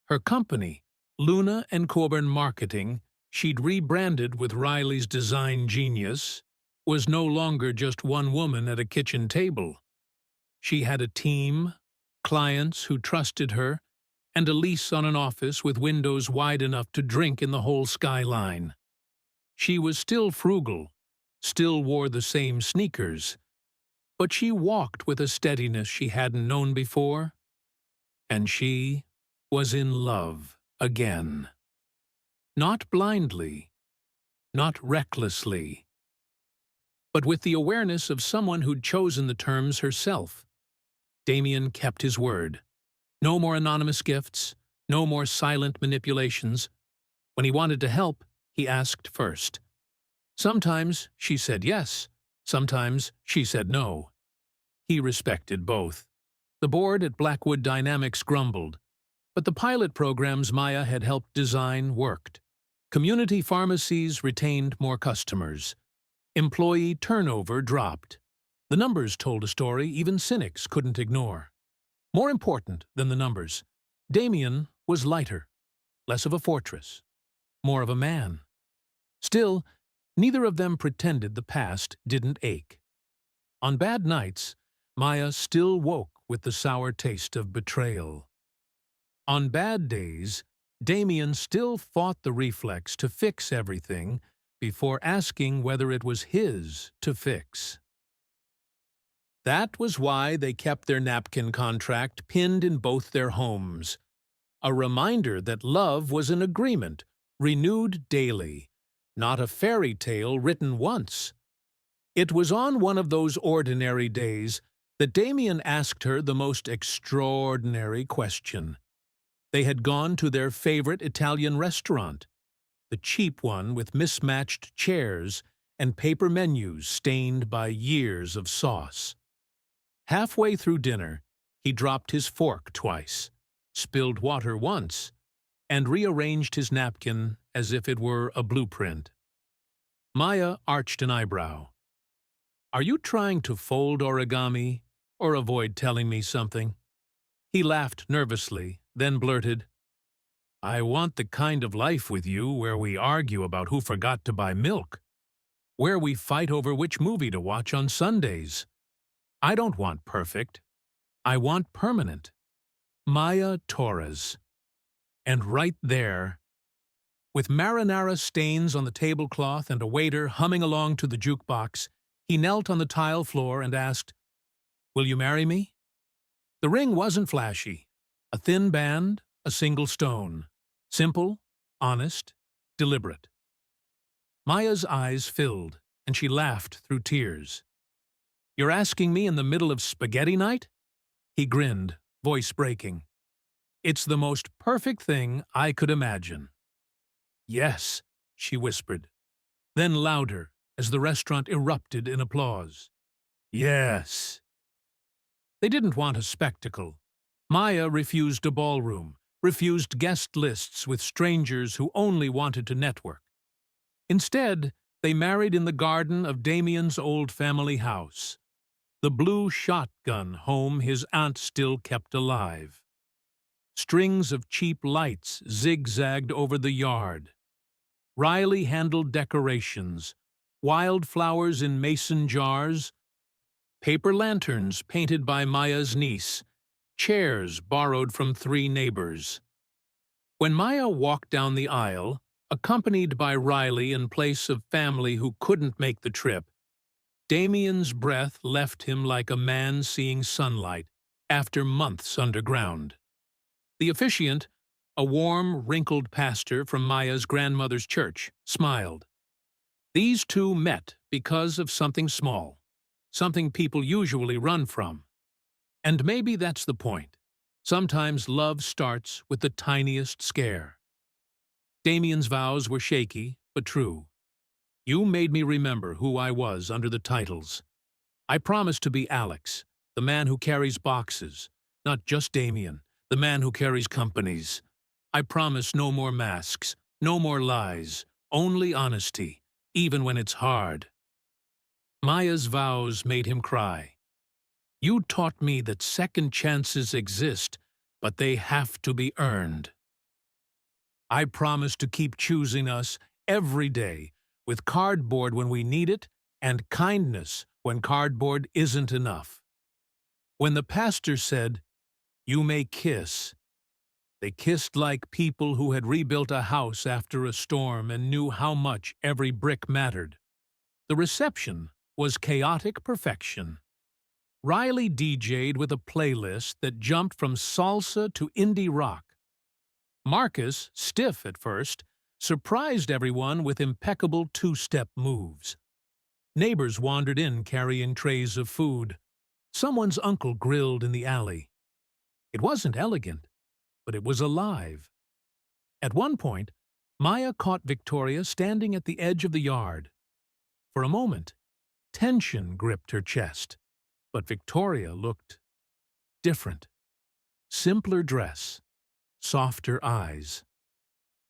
Her company, Luna & Coburn Marketing, she'd rebranded with Riley's design genius, was no longer just one woman at a kitchen table. She had a team, clients who trusted her, and a lease on an office with windows wide enough to drink in the whole skyline. She was still frugal, still wore the same sneakers, but she walked with a steadiness she hadn't known before, and she was in love again. Not blindly, not recklessly, but with the awareness of someone who'd chosen the terms herself. Damien kept his word. No more anonymous gifts, no more silent manipulations. When he wanted to help, he asked first. Sometimes she said yes, sometimes she said no. He respected both. The board at Blackwood Dynamics grumbled, but the pilot programs Maya had helped design worked. Community pharmacies retained more customers. Employee turnover dropped. The numbers told a story even cynics couldn't ignore. More important than the numbers, Damien was lighter, less of a fortress, more of a man. Still, neither of them pretended the past didn't ache. On bad nights, Maya still woke with the sour taste of betrayal. On bad days, Damien still fought the reflex to fix everything before asking whether it was his to fix. That was why they kept their napkin contract pinned in both their homes. A reminder that love was an agreement, renewed daily, not a fairy tale written once. It was on one of those ordinary days that Damien asked her the most extraordinary question. They had gone to their favorite Italian restaurant, the cheap one with mismatched chairs and paper menus stained by years of sauce. Halfway through dinner, he dropped his fork twice, spilled water once, and rearranged his napkin as if it were a blueprint. Maya arched an eyebrow. Are you trying to fold origami or avoid telling me something? He laughed nervously, then blurted, I want the kind of life with you where we argue about who forgot to buy milk, where we fight over which movie to watch on Sundays. I don't want perfect. I want permanent. Maya Torres. And right there, with marinara stains on the tablecloth and a waiter humming along to the jukebox, he knelt on the tile floor and asked, "Will you marry me?" The ring wasn't flashy. A thin band, a single stone. Simple, honest, deliberate. Maya's eyes filled, and she laughed through tears. "You're asking me in the middle of spaghetti night?" He grinned, voice breaking. "It's the most perfect thing I could imagine." "Yes," she whispered. Then louder, as the restaurant erupted in applause. "Yes." They didn't want a spectacle. Maya refused a ballroom, refused guest lists with strangers who only wanted to network. Instead, they married in the garden of Damien's old family house, the blue shotgun home his aunt still kept alive. Strings of cheap lights zigzagged over the yard. Riley handled decorations, wildflowers in mason jars, paper lanterns painted by Maya's niece, chairs borrowed from 3 neighbors. When Maya walked down the aisle, accompanied by Riley in place of family who couldn't make the trip, Damien's breath left him like a man seeing sunlight after months underground. The officiant, a warm, wrinkled pastor from Maya's grandmother's church, smiled. These two met because of something small, something people usually run from. And maybe that's the point. Sometimes love starts with the tiniest scare. Damien's vows were shaky, but true. "You made me remember who I was under the titles. I promised to be Alex, the man who carries boxes, not just Damien, the man who carries companies. I promise no more masks, no more lies, only honesty, even when it's hard." Maya's vows made him cry. "You taught me that second chances exist, but they have to be earned. I promise to keep choosing us every day, with cardboard when we need it and kindness when cardboard isn't enough." When the pastor said, "You may kiss," they kissed like people who had rebuilt a house after a storm and knew how much every brick mattered. The reception was chaotic perfection. Riley DJ'd with a playlist that jumped from salsa to indie rock. Marcus, stiff at first, surprised everyone with impeccable 2-step moves. Neighbors wandered in carrying trays of food. Someone's uncle grilled in the alley. It wasn't elegant, but it was alive. At one point, Maya caught Victoria standing at the edge of the yard. For a moment, tension gripped her chest, but Victoria looked different. Simpler dress, softer eyes.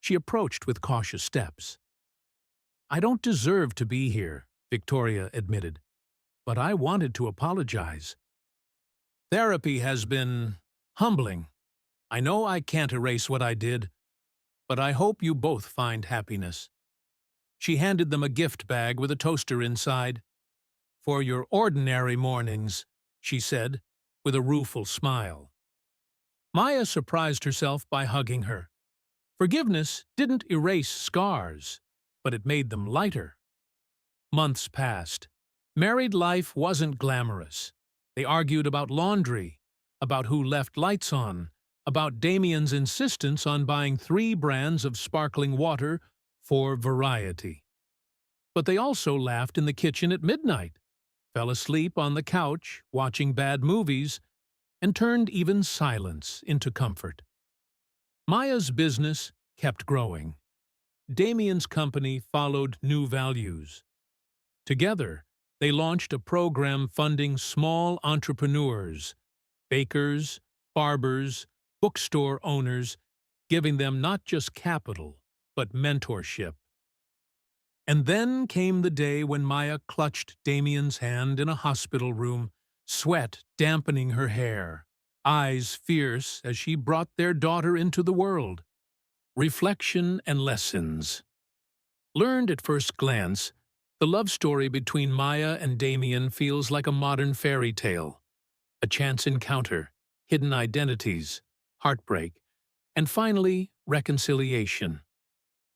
She approached with cautious steps. "I don't deserve to be here," Victoria admitted, "but I wanted to apologize. Therapy has been humbling. I know I can't erase what I did, but I hope you both find happiness." She handed them a gift bag with a toaster inside. "For your ordinary mornings," she said, with a rueful smile. Maya surprised herself by hugging her. Forgiveness didn't erase scars, but it made them lighter. Months passed. Married life wasn't glamorous. They argued about laundry, about who left lights on, about Damien's insistence on buying 3 brands of sparkling water for variety. But they also laughed in the kitchen at midnight, fell asleep on the couch watching bad movies, and turned even silence into comfort. Maya's business kept growing. Damien's company followed new values. Together, they launched a program funding small entrepreneurs, bakers, barbers, bookstore owners, giving them not just capital, but mentorship. And then came the day when Maya clutched Damien's hand in a hospital room, sweat dampening her hair, eyes fierce as she brought their daughter into the world. Reflection and lessons. Learned at first glance, the love story between Maya and Damien feels like a modern fairy tale. A chance encounter, hidden identities, heartbreak, and finally, reconciliation.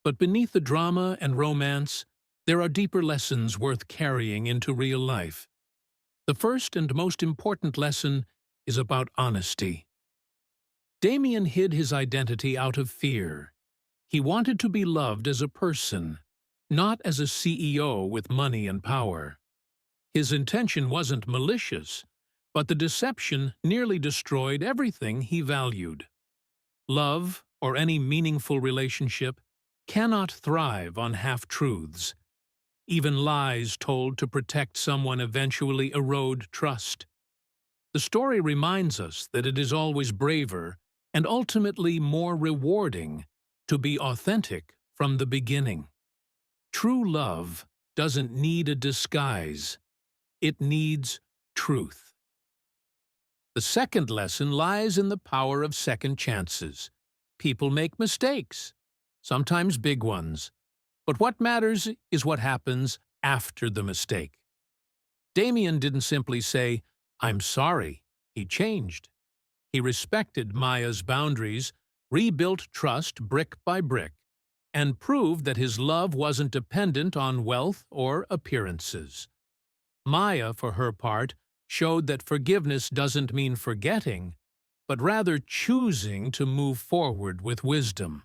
But beneath the drama and romance, there are deeper lessons worth carrying into real life. The first and most important lesson is about honesty. Damien hid his identity out of fear. He wanted to be loved as a person, not as a CEO with money and power. His intention wasn't malicious, but the deception nearly destroyed everything he valued. Love, or any meaningful relationship, cannot thrive on half-truths. Even lies told to protect someone eventually erode trust. The story reminds us that it is always braver and ultimately more rewarding to be authentic from the beginning. True love doesn't need a disguise. It needs truth. The second lesson lies in the power of second chances. People make mistakes, sometimes big ones, but what matters is what happens after the mistake. Damien didn't simply say, "I'm sorry." He changed. He respected Maya's boundaries, rebuilt trust brick by brick, and proved that his love wasn't dependent on wealth or appearances. Maya, for her part, showed that forgiveness doesn't mean forgetting, but rather choosing to move forward with wisdom.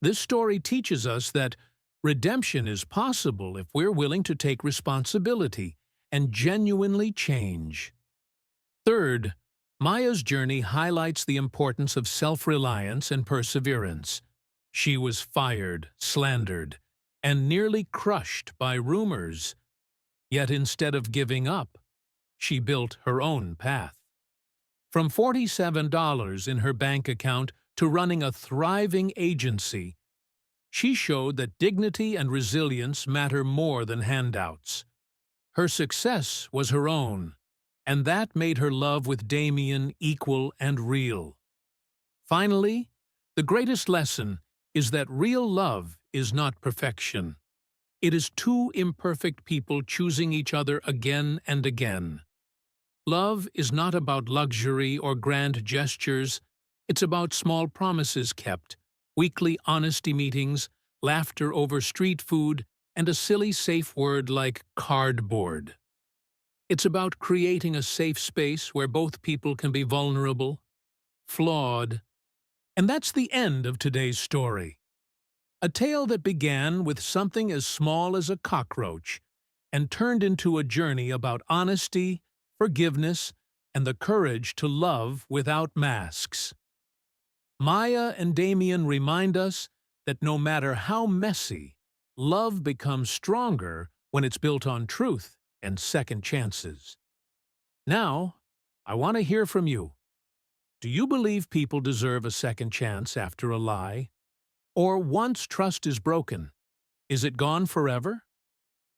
This story teaches us that redemption is possible if we're willing to take responsibility and genuinely change. Third, Maya's journey highlights the importance of self-reliance and perseverance. She was fired, slandered, and nearly crushed by rumors. Yet instead of giving up, she built her own path. From $47 in her bank account to running a thriving agency, she showed that dignity and resilience matter more than handouts. Her success was her own, and that made her love with Damien equal and real. Finally, the greatest lesson is that real love is not perfection. It is two imperfect people choosing each other again and again. Love is not about luxury or grand gestures. It's about small promises kept, weekly honesty meetings, laughter over street food, and a silly safe word like cardboard. It's about creating a safe space where both people can be vulnerable, flawed. And that's the end of today's story. A tale that began with something as small as a cockroach and turned into a journey about honesty, forgiveness, and the courage to love without masks. Maya and Damien remind us that no matter how messy, love becomes stronger when it's built on truth and second chances. Now, I want to hear from you. Do you believe people deserve a second chance after a lie? Or once trust is broken, is it gone forever?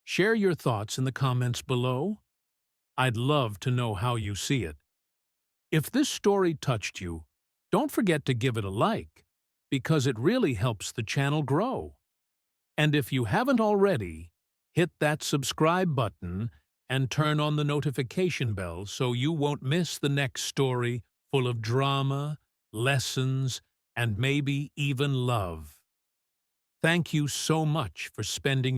Share your thoughts in the comments below. I'd love to know how you see it. If this story touched you, don't forget to give it a like, because it really helps the channel grow. And if you haven't already, hit that subscribe button and turn on the notification bell so you won't miss the next story full of drama, lessons, and maybe even love. Thank you so much for spending